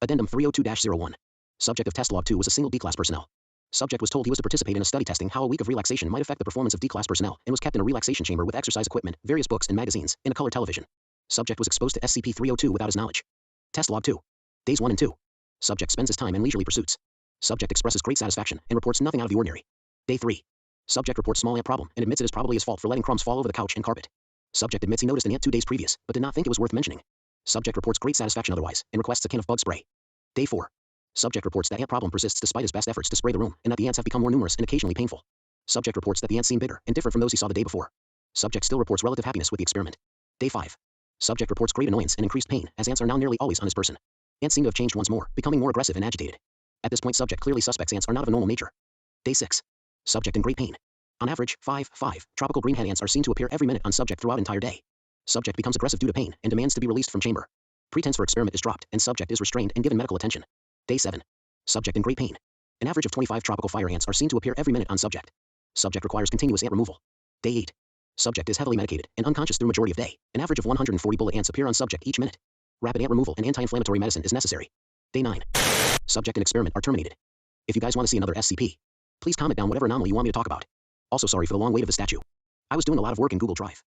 Addendum 302-01. Subject of test log 2 was a single D-class personnel. Subject was told he was to participate in a study testing how a week of relaxation might affect the performance of D-class personnel, and was kept in a relaxation chamber with exercise equipment, various books and magazines, and a color television. Subject was exposed to SCP-302 without his knowledge. Test log 2. Days 1 and 2. Subject spends his time in leisurely pursuits. Subject expresses great satisfaction and reports nothing out of the ordinary. Day 3. Subject reports small ant problem and admits it is probably his fault for letting crumbs fall over the couch and carpet. Subject admits he noticed an ant 2 days previous, but did not think it was worth mentioning. Subject reports great satisfaction otherwise and requests a can of bug spray. Day 4. Subject reports that ant problem persists despite his best efforts to spray the room and that the ants have become more numerous and occasionally painful. Subject reports that the ants seem bigger and different from those he saw the day before. Subject still reports relative happiness with the experiment. Day 5. Subject reports great annoyance and increased pain as ants are now nearly always on his person. Ants seem to have changed once more, becoming more aggressive and agitated. At this point, subject clearly suspects ants are not of a normal nature. Day 6. Subject in great pain. On average, 5 tropical greenhead ants are seen to appear every minute on subject throughout entire day. Subject becomes aggressive due to pain and demands to be released from chamber. Pretense for experiment is dropped and subject is restrained and given medical attention. Day 7. Subject in great pain. An average of 25 tropical fire ants are seen to appear every minute on subject. Subject requires continuous ant removal. Day 8. Subject is heavily medicated and unconscious through majority of day. An average of 140 bullet ants appear on subject each minute. Rapid ant removal and anti-inflammatory medicine is necessary. Day 9. Subject and experiment are terminated. If you guys want to see another SCP, please comment down whatever anomaly you want me to talk about. Also sorry for the long wait of the statue. I was doing a lot of work in Google Drive.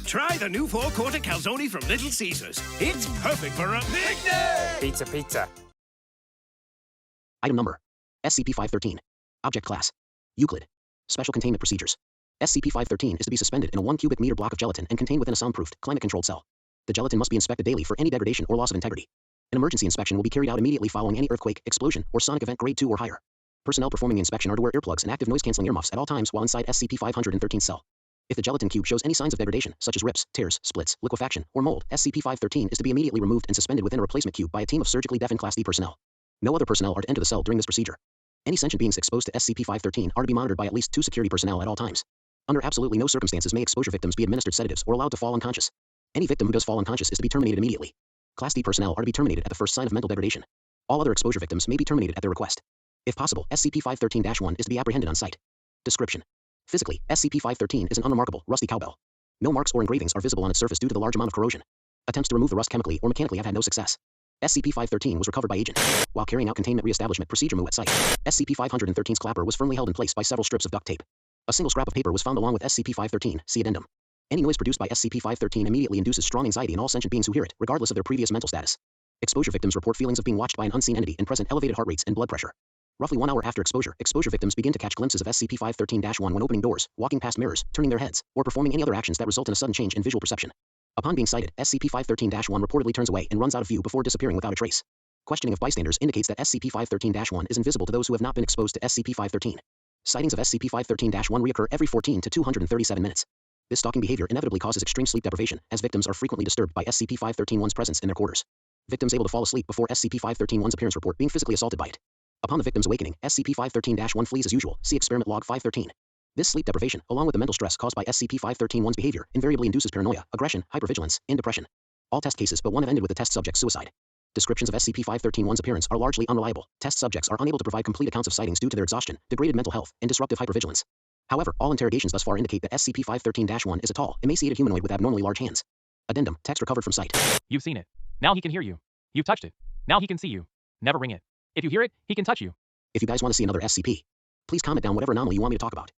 Try the new four-quarter calzone from Little Caesars. It's perfect for a picnic! Pizza, pizza. Item number. SCP-513. Object class. Euclid. Special containment procedures. SCP-513 is to be suspended in a 1 cubic meter block of gelatin and contained within a soundproofed, climate-controlled cell. The gelatin must be inspected daily for any degradation or loss of integrity. An emergency inspection will be carried out immediately following any earthquake, explosion, or sonic event grade 2 or higher. Personnel performing the inspection are to wear earplugs and active noise-canceling earmuffs at all times while inside SCP-513 cell. If the gelatin cube shows any signs of degradation, such as rips, tears, splits, liquefaction, or mold, SCP-513 is to be immediately removed and suspended within a replacement cube by a team of surgically deafened Class D personnel. No other personnel are to enter the cell during this procedure. Any sentient beings exposed to SCP-513 are to be monitored by at least 2 security personnel at all times. Under absolutely no circumstances may exposure victims be administered sedatives or allowed to fall unconscious. Any victim who does fall unconscious is to be terminated immediately. Class D personnel are to be terminated at the first sign of mental degradation. All other exposure victims may be terminated at their request. If possible, SCP-513-1 is to be apprehended on site. Description. Physically, SCP-513 is an unremarkable, rusty cowbell. No marks or engravings are visible on its surface due to the large amount of corrosion. Attempts to remove the rust chemically or mechanically have had no success. SCP-513 was recovered by agent. While carrying out containment reestablishment procedure MU at site, SCP-513's clapper was firmly held in place by several strips of duct tape. A single scrap of paper was found along with SCP-513, see addendum. Any noise produced by SCP-513 immediately induces strong anxiety in all sentient beings who hear it, regardless of their previous mental status. Exposure victims report feelings of being watched by an unseen entity and present elevated heart rates and blood pressure. Roughly 1 hour after exposure victims begin to catch glimpses of SCP-513-1 when opening doors, walking past mirrors, turning their heads, or performing any other actions that result in a sudden change in visual perception. Upon being sighted, SCP-513-1 reportedly turns away and runs out of view before disappearing without a trace. Questioning of bystanders indicates that SCP-513-1 is invisible to those who have not been exposed to SCP-513. Sightings of SCP-513-1 reoccur every 14 to 237 minutes. This stalking behavior inevitably causes extreme sleep deprivation, as victims are frequently disturbed by SCP-513-1's presence in their quarters. Victims able to fall asleep before SCP-513-1's appearance report being physically assaulted by it. Upon the victim's awakening, SCP-513-1 flees as usual. See Experiment Log 513. This sleep deprivation, along with the mental stress caused by SCP-513-1's behavior, invariably induces paranoia, aggression, hypervigilance, and depression. All test cases but one have ended with the test subject's suicide. Descriptions of SCP-513-1's appearance are largely unreliable. Test subjects are unable to provide complete accounts of sightings due to their exhaustion, degraded mental health, and disruptive hypervigilance. However, all interrogations thus far indicate that SCP-513-1 is a tall, emaciated humanoid with abnormally large hands. Addendum, text recovered from site. You've seen it. Now he can hear you. You've touched it. Now he can see you. Never ring it. If you hear it, he can touch you. If you guys want to see another SCP, please comment down whatever anomaly you want me to talk about.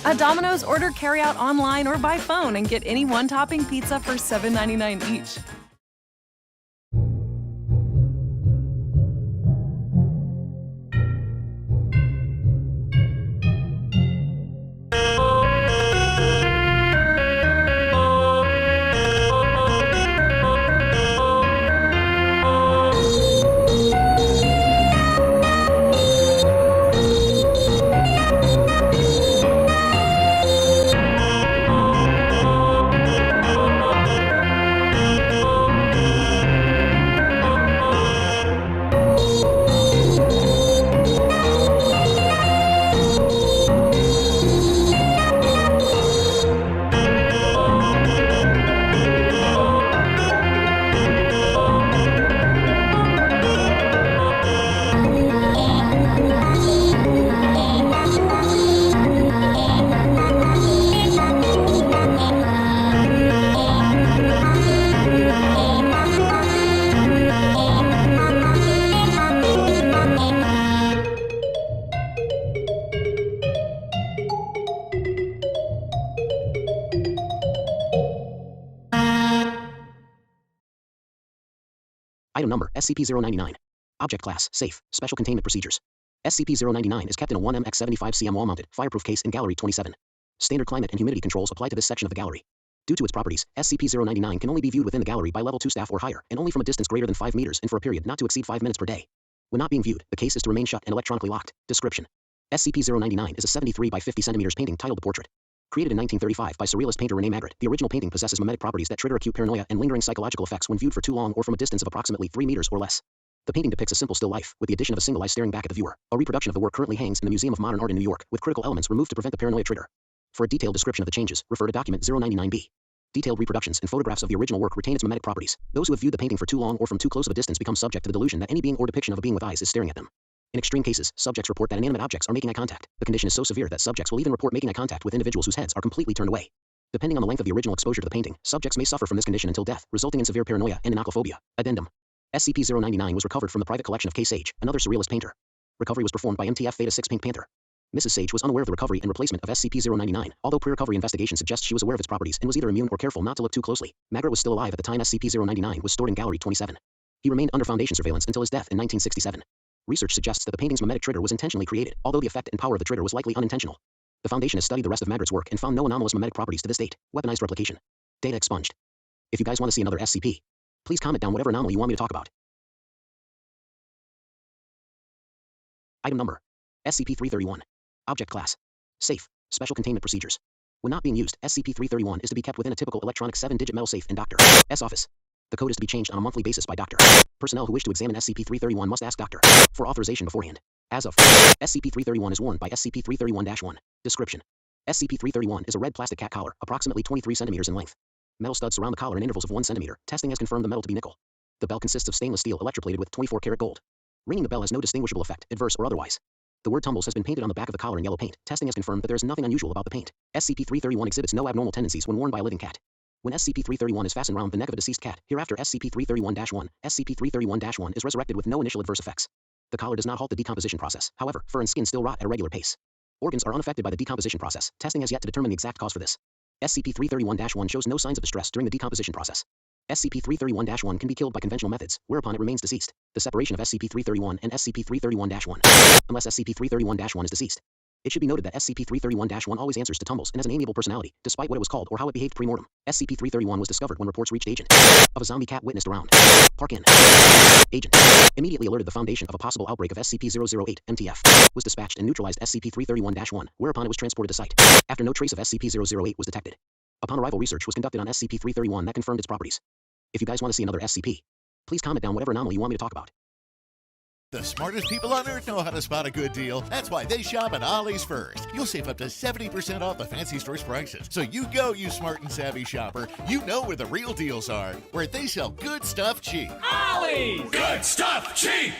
At Domino's, order carryout online or by phone and get any one-topping pizza for $7.99 each. Item number, SCP-099. Object class, safe, special containment procedures. SCP-099 is kept in a 1mx75 cm wall-mounted, fireproof case in Gallery 27. Standard climate and humidity controls apply to this section of the gallery. Due to its properties, SCP-099 can only be viewed within the gallery by level 2 staff or higher, and only from a distance greater than 5 meters and for a period not to exceed 5 minutes per day. When not being viewed, the case is to remain shut and electronically locked. Description. SCP-099 is a 73 by 50 centimeters painting titled The Portrait. Created in 1935 by surrealist painter René Magritte, the original painting possesses mimetic properties that trigger acute paranoia and lingering psychological effects when viewed for too long or from a distance of approximately 3 meters or less. The painting depicts a simple still life, with the addition of a single eye staring back at the viewer. A reproduction of the work currently hangs in the Museum of Modern Art in New York, with critical elements removed to prevent the paranoia trigger. For a detailed description of the changes, refer to document 099B. Detailed reproductions and photographs of the original work retain its mimetic properties. Those who have viewed the painting for too long or from too close of a distance become subject to the delusion that any being or depiction of a being with eyes is staring at them. In extreme cases, subjects report that inanimate objects are making eye contact. The condition is so severe that subjects will even report making eye contact with individuals whose heads are completely turned away. Depending on the length of the original exposure to the painting, subjects may suffer from this condition until death, resulting in severe paranoia and anocophobia. Addendum. SCP-099 was recovered from the private collection of K. Sage, another surrealist painter. Recovery was performed by MTF Theta 6 Pink Panther. Mrs. Sage was unaware of the recovery and replacement of SCP-099, although pre-recovery investigation suggests she was aware of its properties and was either immune or careful not to look too closely. Magritte was still alive at the time SCP-099 was stored in Gallery 27. He remained under Foundation surveillance until his death in 1967. Research suggests that the painting's mimetic trigger was intentionally created, although the effect and power of the trigger was likely unintentional. The Foundation has studied the rest of Magritte's work and found no anomalous mimetic properties to this date. Weaponized replication. Data expunged. If you guys want to see another SCP, please comment down whatever anomaly you want me to talk about. Item number. SCP-331. Object class. Safe. Special containment procedures. When not being used, SCP-331 is to be kept within a typical electronic 7-digit metal safe in Dr. S office. The code is to be changed on a monthly basis by Dr. Personnel who wish to examine SCP-331 must ask Dr. for authorization beforehand. As of SCP-331 is worn by SCP-331-1. Description: SCP-331 is a red plastic cat collar, approximately 23 centimeters in length. Metal studs surround the collar in intervals of 1 centimeter. Testing has confirmed the metal to be nickel. The bell consists of stainless steel electroplated with 24-karat gold. Ringing the bell has no distinguishable effect, adverse or otherwise. The word Tumbles has been painted on the back of the collar in yellow paint. Testing has confirmed that there is nothing unusual about the paint. SCP-331 exhibits no abnormal tendencies when worn by a living cat. When SCP-331 is fastened around the neck of a deceased cat, hereafter SCP-331-1, SCP-331-1 is resurrected with no initial adverse effects. The collar does not halt the decomposition process. However, fur and skin still rot at a regular pace. Organs are unaffected by the decomposition process. Testing has yet to determine the exact cause for this. SCP-331-1 shows no signs of distress during the decomposition process. SCP-331-1 can be killed by conventional methods, whereupon it remains deceased. The separation of SCP-331 and SCP-331-1. Unless SCP-331-1 is deceased. It should be noted that SCP-331-1 always answers to Tumbles and has an amiable personality, despite what it was called or how it behaved pre-mortem. SCP-331 was discovered when reports reached Agent of a zombie cat witnessed around Park Inn. Agent immediately alerted the Foundation of a possible outbreak of SCP-008, MTF, was dispatched and neutralized SCP-331-1, whereupon it was transported to site. After no trace of SCP-008 was detected. Upon arrival, research was conducted on SCP-331 that confirmed its properties. If you guys want to see another SCP, please comment down whatever anomaly you want me to talk about. The smartest people on Earth know how to spot a good deal. That's why they shop at Ollie's First. You'll save up to 70% off the fancy store's prices. So you go, you smart and savvy shopper. You know where the real deals are, where they sell good stuff cheap. Ollie's! Good stuff cheap!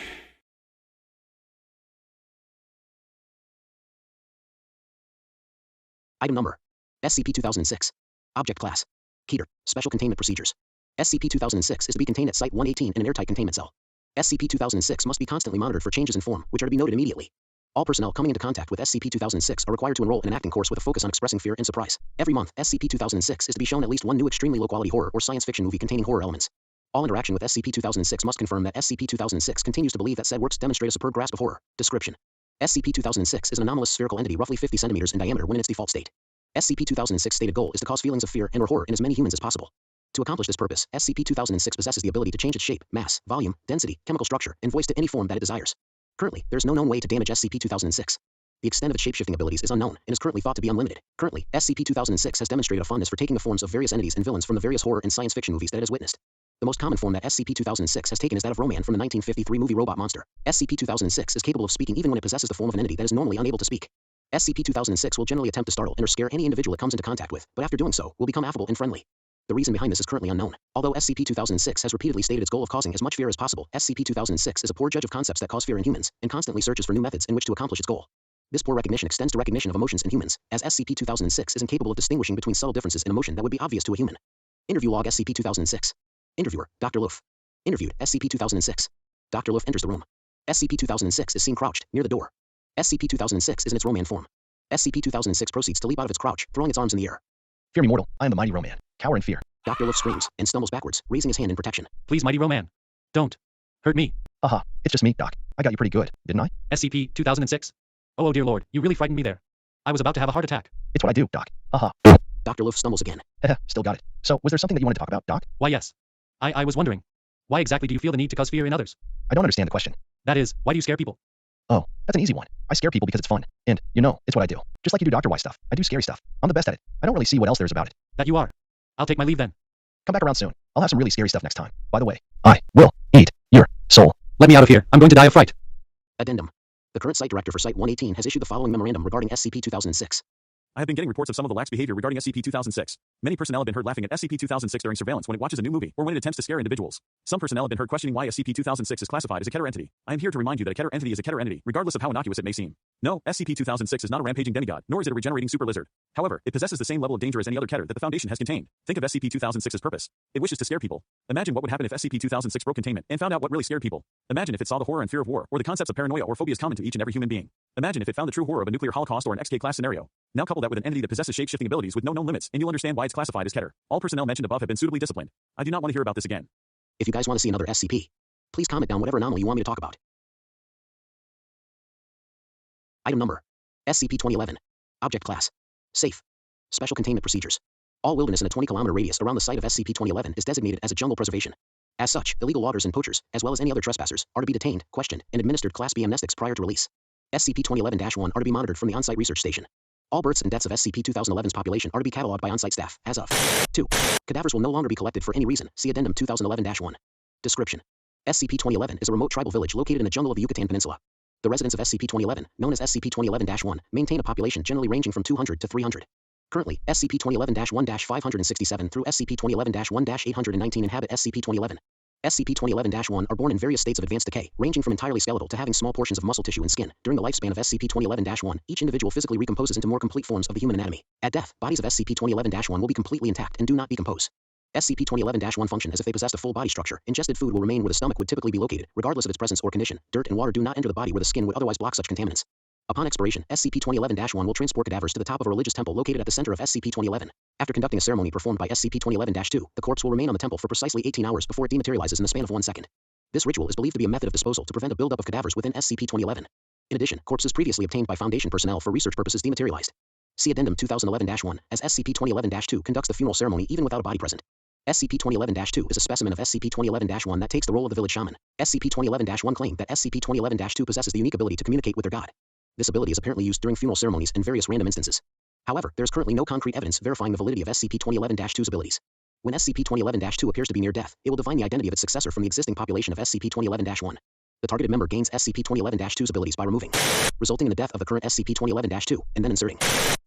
Item number: SCP-2006. Object class: Keter. Special containment procedures. SCP-2006 is to be contained at Site-118 in an airtight containment cell. SCP-2006 must be constantly monitored for changes in form, which are to be noted immediately. All personnel coming into contact with SCP-2006 are required to enroll in an acting course with a focus on expressing fear and surprise. Every month, SCP-2006 is to be shown at least one new extremely low-quality horror or science fiction movie containing horror elements. All interaction with SCP-2006 must confirm that SCP-2006 continues to believe that said works demonstrate a superb grasp of horror. Description: SCP-2006 is an anomalous spherical entity roughly 50 centimeters in diameter when in its default state. SCP-2006 stated goal is to cause feelings of fear and or horror in as many humans as possible. To accomplish this purpose, SCP-2006 possesses the ability to change its shape, mass, volume, density, chemical structure, and voice to any form that it desires. Currently, there is no known way to damage SCP-2006. The extent of its shapeshifting abilities is unknown and is currently thought to be unlimited. Currently, SCP-2006 has demonstrated a fondness for taking the forms of various entities and villains from the various horror and science fiction movies that it has witnessed. The most common form that SCP-2006 has taken is that of Roman from the 1953 movie Robot Monster. SCP-2006 is capable of speaking even when it possesses the form of an entity that is normally unable to speak. SCP-2006 will generally attempt to startle and or scare any individual it comes into contact with, but after doing so, will become affable and friendly. The reason behind this is currently unknown. Although SCP-2006 has repeatedly stated its goal of causing as much fear as possible, SCP-2006 is a poor judge of concepts that cause fear in humans, and constantly searches for new methods in which to accomplish its goal. This poor recognition extends to recognition of emotions in humans, as SCP-2006 is incapable of distinguishing between subtle differences in emotion that would be obvious to a human. Interview log SCP-2006. Interviewer: Dr. Loof. Interviewed: SCP-2006. Dr. Loof enters the room. SCP-2006 is seen crouched near the door. SCP-2006 is in its Roman form. SCP-2006 proceeds to leap out of its crouch, throwing its arms in the air. Fear me, mortal. I am the mighty Roman. Cower in fear. Dr. Loof screams and stumbles backwards, raising his hand in protection. Please, mighty Roman. Don't hurt me. Haha, it's just me, Doc. I got you pretty good, didn't I? SCP-2006. Oh dear lord, you really frightened me there. I was about to have a heart attack. It's what I do, Doc. Haha. Dr. Loof stumbles again. Still got it. So, was there something that you wanted to talk about, Doc? Why yes. I was wondering. Why exactly do you feel the need to cause fear in others? I don't understand the question. That is, why do you scare people? Oh, that's an easy one. I scare people because it's fun. And, you know, it's what I do. Just like you do Dr. Wise stuff. I do scary stuff. I'm the best at it. I don't really see what else there's about it. That you are. I'll take my leave then. Come back around soon. I'll have some really scary stuff next time. By the way, I will eat your soul. Let me out of here. I'm going to die of fright. Addendum. The current site director for Site-118 has issued the following memorandum regarding SCP-2006. I have been getting reports of some of the lax behavior regarding SCP-2006. Many personnel have been heard laughing at SCP-2006 during surveillance when it watches a new movie or when it attempts to scare individuals. Some personnel have been heard questioning why SCP-2006 is classified as a Keter entity. I am here to remind you that a Keter entity is a Keter entity, regardless of how innocuous it may seem. No, SCP-2006 is not a rampaging demigod, nor is it a regenerating super lizard. However, it possesses the same level of danger as any other Keter that the Foundation has contained. Think of SCP-2006's purpose. It wishes to scare people. Imagine what would happen if SCP-2006 broke containment and found out what really scared people. Imagine if it saw the horror and fear of war, or the concepts of paranoia or phobias common to each and every human being. Imagine if it found the true horror of a nuclear holocaust or an XK-class scenario. Now couple that with an entity that possesses shape-shifting abilities with no known limits, and you'll understand why it's classified as Keter. All personnel mentioned above have been suitably disciplined. I do not want to hear about this again. If you guys want to see another SCP, please comment down whatever anomaly you want me to talk about. Item number: SCP-2011. Object class: Safe. Special containment procedures. All wilderness in a 20-kilometer radius around the site of SCP-2011 is designated as a jungle preservation. As such, illegal loggers and poachers, as well as any other trespassers, are to be detained, questioned, and administered Class B amnestics prior to release. SCP-2011-1 are to be monitored from the on-site research station. All births and deaths of SCP-2011's population are to be cataloged by on-site staff, as of. 2. Cadavers will no longer be collected for any reason. See Addendum 2011-1. Description. SCP-2011 is a remote tribal village located in the jungle of the Yucatan Peninsula. The residents of SCP-2011, known as SCP-2011-1, maintain a population generally ranging from 200 to 300. Currently, SCP-2011-1-567 through SCP-2011-1-819 inhabit SCP-2011. SCP-2011-1 are born in various states of advanced decay, ranging from entirely skeletal to having small portions of muscle tissue and skin. During the lifespan of SCP-2011-1, each individual physically recomposes into more complete forms of the human anatomy. At death, bodies of SCP-2011-1 will be completely intact and do not decompose. SCP-2011-1 function as if they possessed a full body structure. Ingested food will remain where the stomach would typically be located, regardless of its presence or condition. Dirt and water do not enter the body where the skin would otherwise block such contaminants. Upon expiration, SCP-2011-1 will transport cadavers to the top of a religious temple located at the center of SCP-2011. After conducting a ceremony performed by SCP-2011-2, the corpse will remain on the temple for precisely 18 hours before it dematerializes in the span of 1 second. This ritual is believed to be a method of disposal to prevent a buildup of cadavers within SCP-2011. In addition, corpses previously obtained by Foundation personnel for research purposes dematerialized. See Addendum 2011-1, as SCP-2011-2 conducts the funeral ceremony even without a body present. SCP-2011-2 is a specimen of SCP-2011-1 that takes the role of the village shaman. SCP-2011-1 claim that SCP-2011-2 possesses the unique ability to communicate with their god. This ability is apparently used during funeral ceremonies and various random instances. However, there is currently no concrete evidence verifying the validity of SCP-2011-2's abilities. When SCP-2011-2 appears to be near death, it will divine the identity of its successor from the existing population of SCP-2011-1. The targeted member gains SCP-2011-2's abilities by removing, resulting in the death of the current SCP-2011-2, and then inserting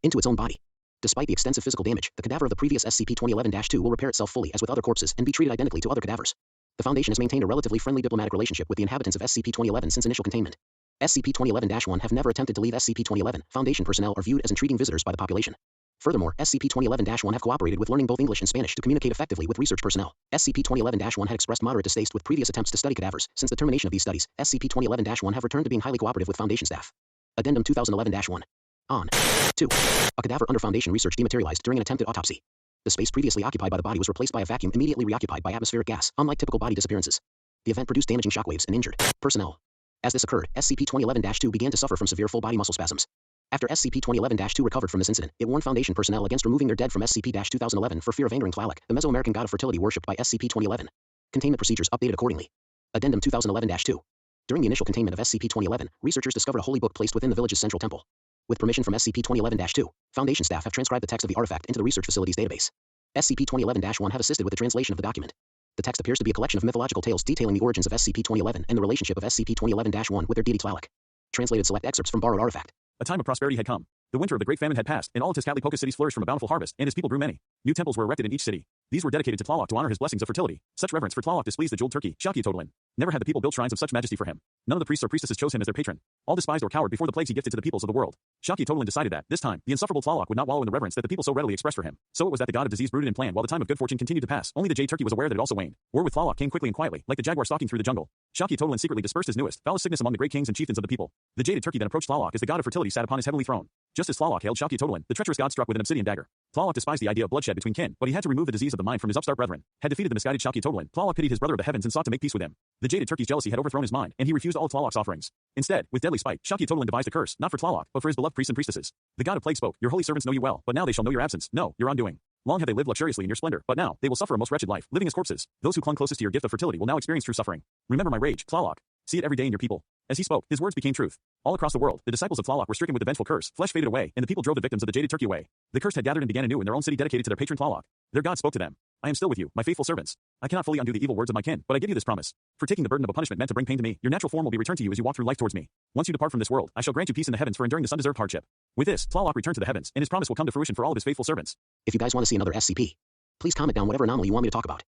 into its own body. Despite the extensive physical damage, the cadaver of the previous SCP-2011-2 will repair itself fully as with other corpses and be treated identically to other cadavers. The Foundation has maintained a relatively friendly diplomatic relationship with the inhabitants of SCP-2011 since initial containment. SCP-2011-1 have never attempted to leave SCP-2011. Foundation personnel are viewed as intriguing visitors by the population. Furthermore, SCP-2011-1 have cooperated with learning both English and Spanish to communicate effectively with research personnel. SCP-2011-1 had expressed moderate distaste with previous attempts to study cadavers. Since the termination of these studies, SCP-2011-1 have returned to being highly cooperative with Foundation staff. Addendum 2011-1. On. 2. A cadaver under Foundation research dematerialized during an attempted autopsy. The space previously occupied by the body was replaced by a vacuum immediately reoccupied by atmospheric gas, unlike typical body disappearances. The event produced damaging shockwaves and injured personnel. As this occurred, SCP-2011-2 began to suffer from severe full-body muscle spasms. After SCP-2011-2 recovered from this incident, it warned Foundation personnel against removing their dead from SCP-2011 for fear of angering Tlaloc, the Mesoamerican god of fertility worshipped by SCP-2011. Containment procedures updated accordingly. Addendum 2011-2. During the initial containment of SCP-2011, researchers discovered a holy book placed within the village's central temple. With permission from SCP-2011-2, Foundation staff have transcribed the text of the artifact into the research facility's database. SCP-2011-1 have assisted with the translation of the document. The text appears to be a collection of mythological tales detailing the origins of SCP-2011 and the relationship of SCP-2011-1 with their deity Tlaloc. Translated select excerpts from borrowed artifact. A time of prosperity had come. The winter of the Great Famine had passed, and all of Tezcatlipoca cities flourished from a bountiful harvest, and his people grew many. New temples were erected in each city. These were dedicated to Tlaloc to honor his blessings of fertility. Such reverence for Tlaloc displeased the jeweled turkey, Shakyatotlan. Never had the people built shrines of such majesty for him. None of the priests or priestesses chose him as their patron. All despised or cowered before the plagues he gifted to the peoples of the world. Shakyatotlan decided that, this time, the insufferable Tlaloc would not wallow in the reverence that the people so readily expressed for him. So it was that the god of disease brooded and planned while the time of good fortune continued to pass. Only the jade turkey was aware that it also waned. War with Tlaloc came quickly and quietly, like the jaguar stalking through the jungle. Shakyatotlan secretly dispersed his newest, foulest sickness among the great kings and chieftains of the people. The jaded turkey then approached Tlaloc as the god of fertility sat upon his heavenly throne. Just as Tlaloc hailed Shakyatotlan, the treacherous god struck with an obsidian dagger. Tlaloc despised the idea of bloodshed between kin, but he had to remove the disease of the mind from his upstart brethren. Had defeated the misguided Shakyatotlan, Tlaloc pitied his brother of the heavens and sought to make peace with him. The jaded turkey's jealousy had overthrown his mind, and he refused all of Tlaloc's offerings. Instead, with deadly spite, Shakyatotlan devised a curse, not for Tlaloc, but for his beloved priests and priestesses. The god of plague spoke, "Your holy servants know you well, but now they shall know your absence. No, your undoing. Long have they lived luxuriously in your splendor, but now they will suffer a most wretched life, living as corpses. Those who clung closest to your gift of fertility will now experience true suffering. Remember my rage, Tlaloc. See it every day in your people." As he spoke, his words became truth. All across the world, the disciples of Tlaloc were stricken with the vengeful curse. Flesh faded away, and the people drove the victims of the jaded turkey away. The cursed had gathered and began anew in their own city dedicated to their patron Tlaloc. Their god spoke to them. "I am still with you, my faithful servants. I cannot fully undo the evil words of my kin, but I give you this promise. For taking the burden of a punishment meant to bring pain to me, your natural form will be returned to you as you walk through life towards me. Once you depart from this world, I shall grant you peace in the heavens for enduring this undeserved hardship." With this, Tlaloc returned to the heavens, and his promise will come to fruition for all of his faithful servants. If you guys want to see another SCP, please comment down whatever anomaly you want me to talk about.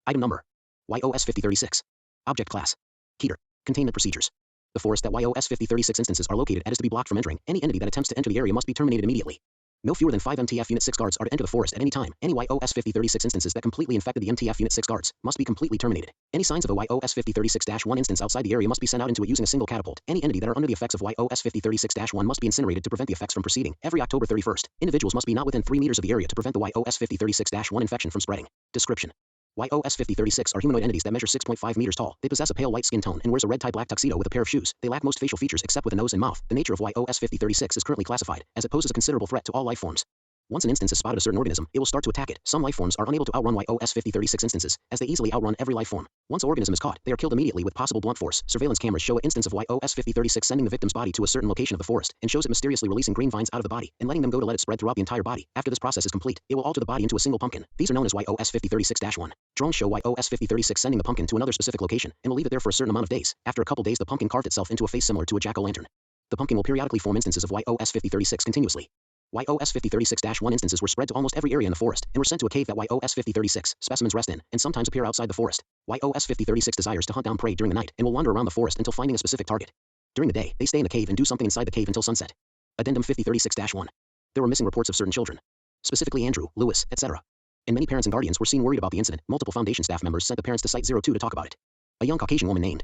Item number. YOS-5036. Object class. Keter. Containment procedures. The forest that YOS-5036 instances are located at is to be blocked from entering. Any entity that attempts to enter the area must be terminated immediately. No fewer than 5 MTF Unit 6 guards are to enter the forest at any time. Any YOS-5036 instances that completely infected the MTF Unit 6 guards must be completely terminated. Any signs of a YOS-5036-1 instance outside the area must be sent out into it using a single catapult. Any entity that are under the effects of YOS-5036-1 must be incinerated to prevent the effects from proceeding. Every October 31st, individuals must be not within 3 meters of the area to prevent the YOS-5036-1 infection from spreading. Description. YOS-5036 are humanoid entities that measure 6.5 meters tall. They possess a pale white skin tone and wears a red tie-black tuxedo with a pair of shoes. They lack most facial features except with a nose and mouth. The nature of YOS-5036 is currently classified, as it poses a considerable threat to all life forms. Once an instance has spotted a certain organism, it will start to attack it. Some life forms are unable to outrun YOS-5036 instances, as they easily outrun every life form. Once an organism is caught, they are killed immediately with possible blunt force. Surveillance cameras show an instance of YOS-5036 sending the victim's body to a certain location of the forest, and shows it mysteriously releasing green vines out of the body, and letting them go to let it spread throughout the entire body. After this process is complete, it will alter the body into a single pumpkin. These are known as YOS-5036-1. Drones show YOS-5036 sending the pumpkin to another specific location, and will leave it there for a certain amount of days. After a couple days, the pumpkin carved itself into a face similar to a jack-o'-lantern. The pumpkin will periodically form instances of YOS-5036 continuously. YOS-5036-1 instances were spread to almost every area in the forest, and were sent to a cave that YOS-5036 specimens rest in, and sometimes appear outside the forest. YOS-5036 desires to hunt down prey during the night, and will wander around the forest until finding a specific target. During the day, they stay in the cave and do something inside the cave until sunset. Addendum 5036-1. There were missing reports of certain children, specifically Andrew, Lewis, etc. And many parents and guardians were seen worried about the incident. Multiple Foundation staff members sent the parents to Site-02 to talk about it. A young Caucasian woman named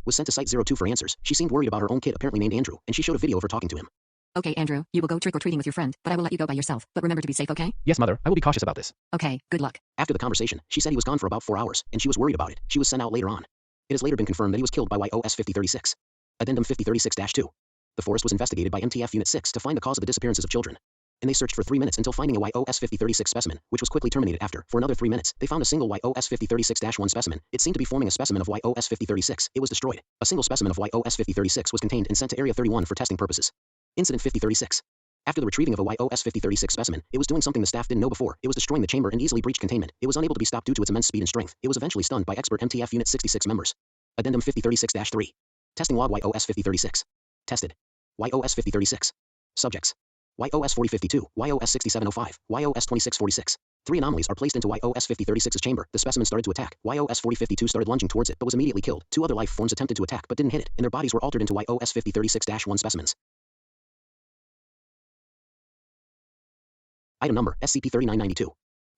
was sent to Site-02 for answers. She seemed worried about her own kid, apparently named Andrew, and she showed a video of her talking to him. Okay, Andrew, you will go trick-or-treating with your friend, but I will let you go by yourself. But remember to be safe, okay? Yes, Mother, I will be cautious about this. Okay, good luck. After the conversation, she said he was gone for about 4 hours, and she was worried about it. She was sent out later on. It has later been confirmed that he was killed by YOS-5036. Addendum 5036-2. The forest was investigated by MTF Unit 6 to find the cause of the disappearances of children. And they searched for 3 minutes until finding a YOS-5036 specimen, which was quickly terminated after. For another 3 minutes, they found a single YOS-5036-1 specimen. It seemed to be forming a specimen of YOS-5036. It was destroyed. A single specimen of YOS-5036 was contained and sent to Area 31 for testing purposes. Incident 5036. After the retrieving of a YOS-5036 specimen, it was doing something the staff didn't know before. It was destroying the chamber and easily breached containment. It was unable to be stopped due to its immense speed and strength. It was eventually stunned by expert MTF Unit 66 members. Addendum 5036-3. Testing log YOS-5036. Tested. YOS-5036. Subjects. YOS-4052, YOS-6705, YOS-2646. 3 anomalies are placed into YOS-5036's chamber. The specimen started to attack. YOS-4052 started lunging towards it, but was immediately killed. 2 other life forms attempted to attack, but didn't hit it, and their bodies were altered into YOS-5036-1 specimens. Item number, SCP-3992.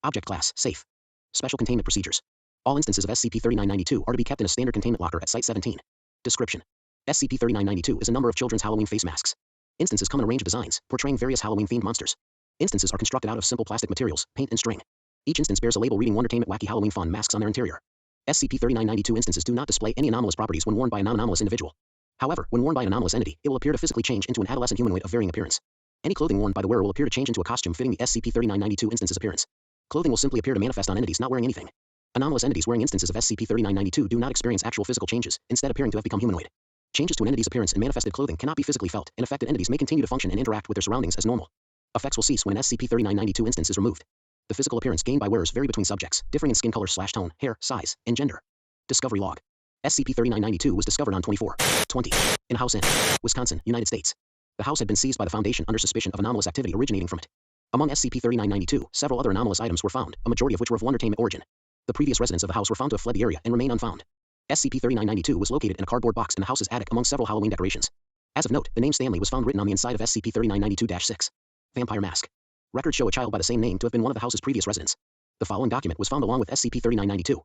Object class, safe. Special containment procedures. All instances of SCP-3992 are to be kept in a standard containment locker at Site-17. Description. SCP-3992 is a number of children's Halloween face masks. Instances come in a range of designs, portraying various Halloween-themed monsters. Instances are constructed out of simple plastic materials, paint and string. Each instance bears a label reading Wondertainment Wacky Halloween Fun masks on their interior. SCP-3992 instances do not display any anomalous properties when worn by a non-anomalous individual. However, when worn by an anomalous entity, it will appear to physically change into an adolescent humanoid of varying appearance. Any clothing worn by the wearer will appear to change into a costume fitting the SCP-3992 instance's appearance. Clothing will simply appear to manifest on entities not wearing anything. Anomalous entities wearing instances of SCP-3992 do not experience actual physical changes, instead appearing to have become humanoid. Changes to an entity's appearance and manifested clothing cannot be physically felt, and affected entities may continue to function and interact with their surroundings as normal. Effects will cease when an SCP-3992 instance is removed. The physical appearance gained by wearers vary between subjects, differing in skin color/tone, hair, size, and gender. Discovery log. SCP-3992 was discovered on 24/20 in a house in Wisconsin, United States. The house had been seized by the Foundation under suspicion of anomalous activity originating from it. Among SCP-3992, several other anomalous items were found, a majority of which were of Wondertainment origin. The previous residents of the house were found to have fled the area and remain unfound. SCP-3992 was located in a cardboard box in the house's attic among several Halloween decorations. As of note, the name Stanley was found written on the inside of SCP-3992-6. Vampire mask. Records show a child by the same name to have been one of the house's previous residents. The following document was found along with SCP-3992.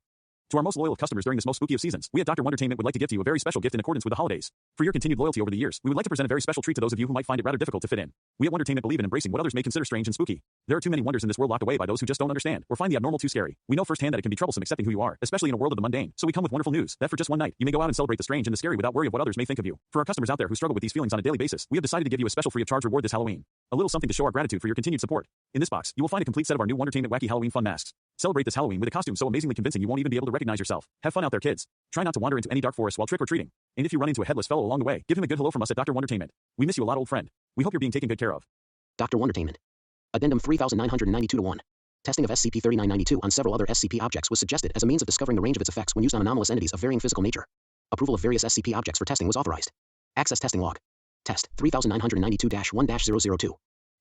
To our most loyal customers during this most spooky of seasons, we at Dr. Wondertainment would like to give to you a very special gift in accordance with the holidays. For your continued loyalty over the years, we would like to present a very special treat to those of you who might find it rather difficult to fit in. We at Wondertainment believe in embracing what others may consider strange and spooky. There are too many wonders in this world locked away by those who just don't understand, or find the abnormal too scary. We know firsthand that it can be troublesome accepting who you are, especially in a world of the mundane. So we come with wonderful news that for just one night, you may go out and celebrate the strange and the scary without worry of what others may think of you. For our customers out there who struggle with these feelings on a daily basis, we have decided to give you a special free of charge reward this Halloween. A little something to show our gratitude for your continued support. In this box, you will find a complete set of our new Wondertainment Wacky Halloween Fun masks. Celebrate this Halloween with a costume so amazingly convincing you won't even be able to recognize yourself. Have fun out there, kids. Try not to wander into any dark forest while trick-or-treating. And if you run into a headless fellow along the way, give him a good hello from us at Dr. Wondertainment. We miss you a lot, old friend. We hope you're being taken good care of. Dr. Wondertainment. Addendum 3992-1. Testing of SCP-3992 on several other SCP objects was suggested as a means of discovering the range of its effects when used on anomalous entities of varying physical nature. Approval of various SCP objects for testing was authorized. Access testing log. Test 3992-1-002.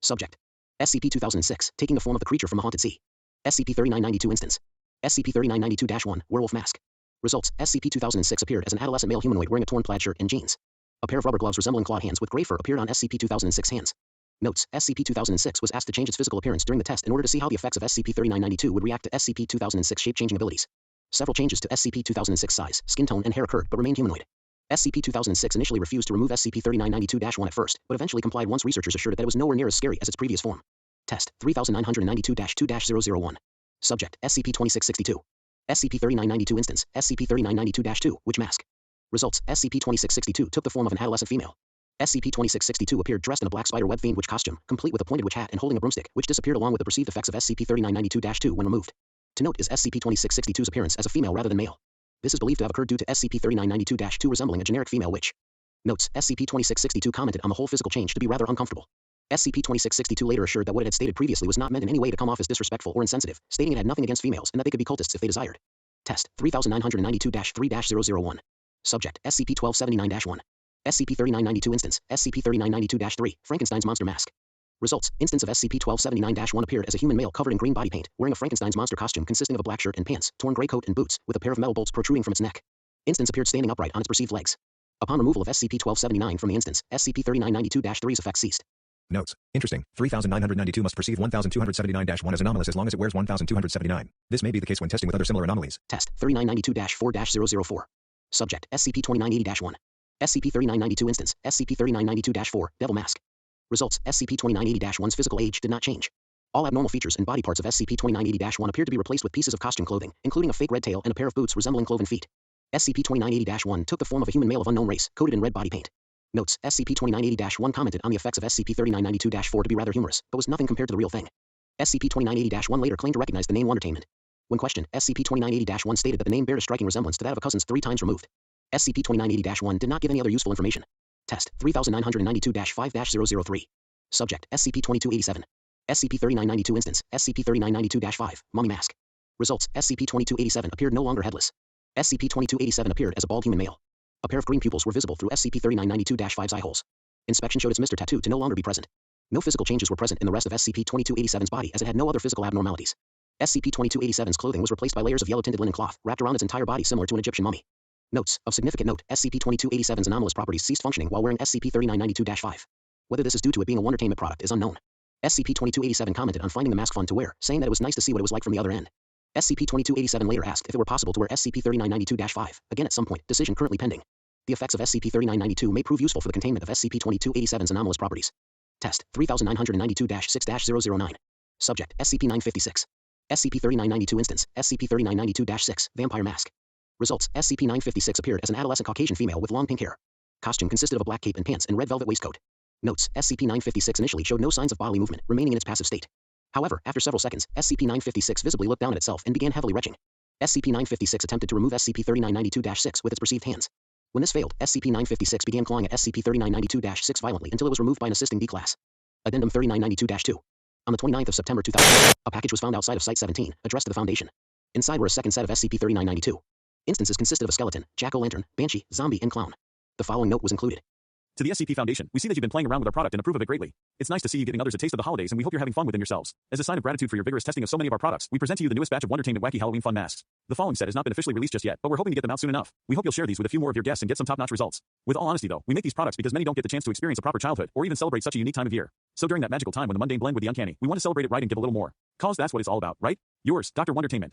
Subject. SCP-2006, taking the form of the creature from the haunted sea. SCP-3992 instance. SCP-3992-1, werewolf mask. Results, SCP-2006 appeared as an adolescent male humanoid wearing a torn plaid shirt and jeans. A pair of rubber gloves resembling clawed hands with gray fur appeared on SCP-2006 hands. Notes, SCP-2006 was asked to change its physical appearance during the test in order to see how the effects of SCP-3992 would react to SCP-2006 shape-changing abilities. Several changes to SCP-2006 size, skin tone, and hair occurred but remained humanoid. SCP-2006 initially refused to remove SCP-3992-1 at first, but eventually complied once researchers assured it that it was nowhere near as scary as its previous form. Test 3992-2-001. Subject, SCP-2662. SCP-3992 instance, SCP-3992-2, witch mask. Results, SCP-2662 took the form of an adolescent female. SCP-2662 appeared dressed in a black spider-web fiend witch costume, complete with a pointed witch hat and holding a broomstick, which disappeared along with the perceived effects of SCP-3992-2 when removed. To note is SCP-2662's appearance as a female rather than male. This is believed to have occurred due to SCP-3992-2 resembling a generic female witch. Notes: SCP-2662 commented on the whole physical change to be rather uncomfortable. SCP-2662 later assured that what it had stated previously was not meant in any way to come off as disrespectful or insensitive, stating it had nothing against females and that they could be cultists if they desired. Test 3992-3-001. Subject: SCP-1279-1. SCP-3992 instance: SCP-3992-3, Frankenstein's monster mask. Results: instance of SCP-1279-1 appeared as a human male covered in green body paint, wearing a Frankenstein's monster costume consisting of a black shirt and pants, torn gray coat and boots, with a pair of metal bolts protruding from its neck. Instance appeared standing upright on its perceived legs. Upon removal of SCP-1279 from the instance, SCP-3992-3's effect ceased. Notes: interesting. 3992 must perceive 1279-1 as anomalous as long as it wears 1279. This may be the case when testing with other similar anomalies. Test 3992-4-004. Subject: SCP-2980-1. SCP-3992 instance: SCP-3992-4, Devil Mask. Results: SCP-2980-1's physical age did not change. All abnormal features and body parts of SCP-2980-1 appeared to be replaced with pieces of costume clothing, including a fake red tail and a pair of boots resembling cloven feet. SCP-2980-1 took the form of a human male of unknown race, coated in red body paint. Notes: SCP-2980-1 commented on the effects of SCP-3992-4 to be rather humorous, but was nothing compared to the real thing. SCP-2980-1 later claimed to recognize the name Wondertainment. When questioned, SCP-2980-1 stated that the name bared a striking resemblance to that of a cousin's 3 times removed. SCP-2980-1 did not give any other useful information. Test 3992-5-003. Subject: SCP-2287. SCP-3992 instance: SCP-3992-5, Mummy Mask. Results: SCP-2287 appeared no longer headless. SCP-2287 appeared as a bald human male. A pair of green pupils were visible through SCP-3992-5's eye holes. Inspection showed its Mr. Tattoo to no longer be present. No physical changes were present in the rest of SCP-2287's body as it had no other physical abnormalities. SCP-2287's clothing was replaced by layers of yellow-tinted linen cloth wrapped around its entire body similar to an Egyptian mummy. Notes: of significant note, SCP-2287's anomalous properties ceased functioning while wearing SCP-3992-5. Whether this is due to it being a Wondertainment product is unknown. SCP-2287 commented on finding the mask fun to wear, saying that it was nice to see what it was like from the other end. SCP-2287 later asked if it were possible to wear SCP-3992-5, again at some point, decision currently pending. The effects of SCP-3992 may prove useful for the containment of SCP-2287's anomalous properties. Test 3992-6-009. Subject: SCP-956. SCP-3992 instance: SCP-3992-6, Vampire Mask. Results: SCP-956 appeared as an adolescent Caucasian female with long pink hair. Costume consisted of a black cape and pants and red velvet waistcoat. Notes: SCP-956 initially showed no signs of bodily movement, remaining in its passive state. However, after several seconds, SCP-956 visibly looked down at itself and began heavily retching. SCP-956 attempted to remove SCP-3992-6 with its perceived hands. When this failed, SCP-956 began clawing at SCP-3992-6 violently until it was removed by an assisting D-Class. Addendum 3992-2. On the 29th of September 2000, a package was found outside of Site-17, addressed to the Foundation. Inside were a second set of SCP-3992. Instances consisted of a skeleton, jack-o'-lantern, banshee, zombie, and clown. The following note was included. To the SCP Foundation, we see that you've been playing around with our product and approve of it greatly. It's nice to see you giving others a taste of the holidays, and we hope you're having fun within yourselves. As a sign of gratitude for your vigorous testing of so many of our products, we present to you the newest batch of Wondertainment Wacky Halloween Fun Masks. The following set has not been officially released just yet, but we're hoping to get them out soon enough. We hope you'll share these with a few more of your guests and get some top-notch results. With all honesty though, we make these products because many don't get the chance to experience a proper childhood, or even celebrate such a unique time of year. So during that magical time when the mundane blend with the uncanny, we want to celebrate it right and give a little more. Cause that's what it's all about, right? Yours, Dr. Wondertainment.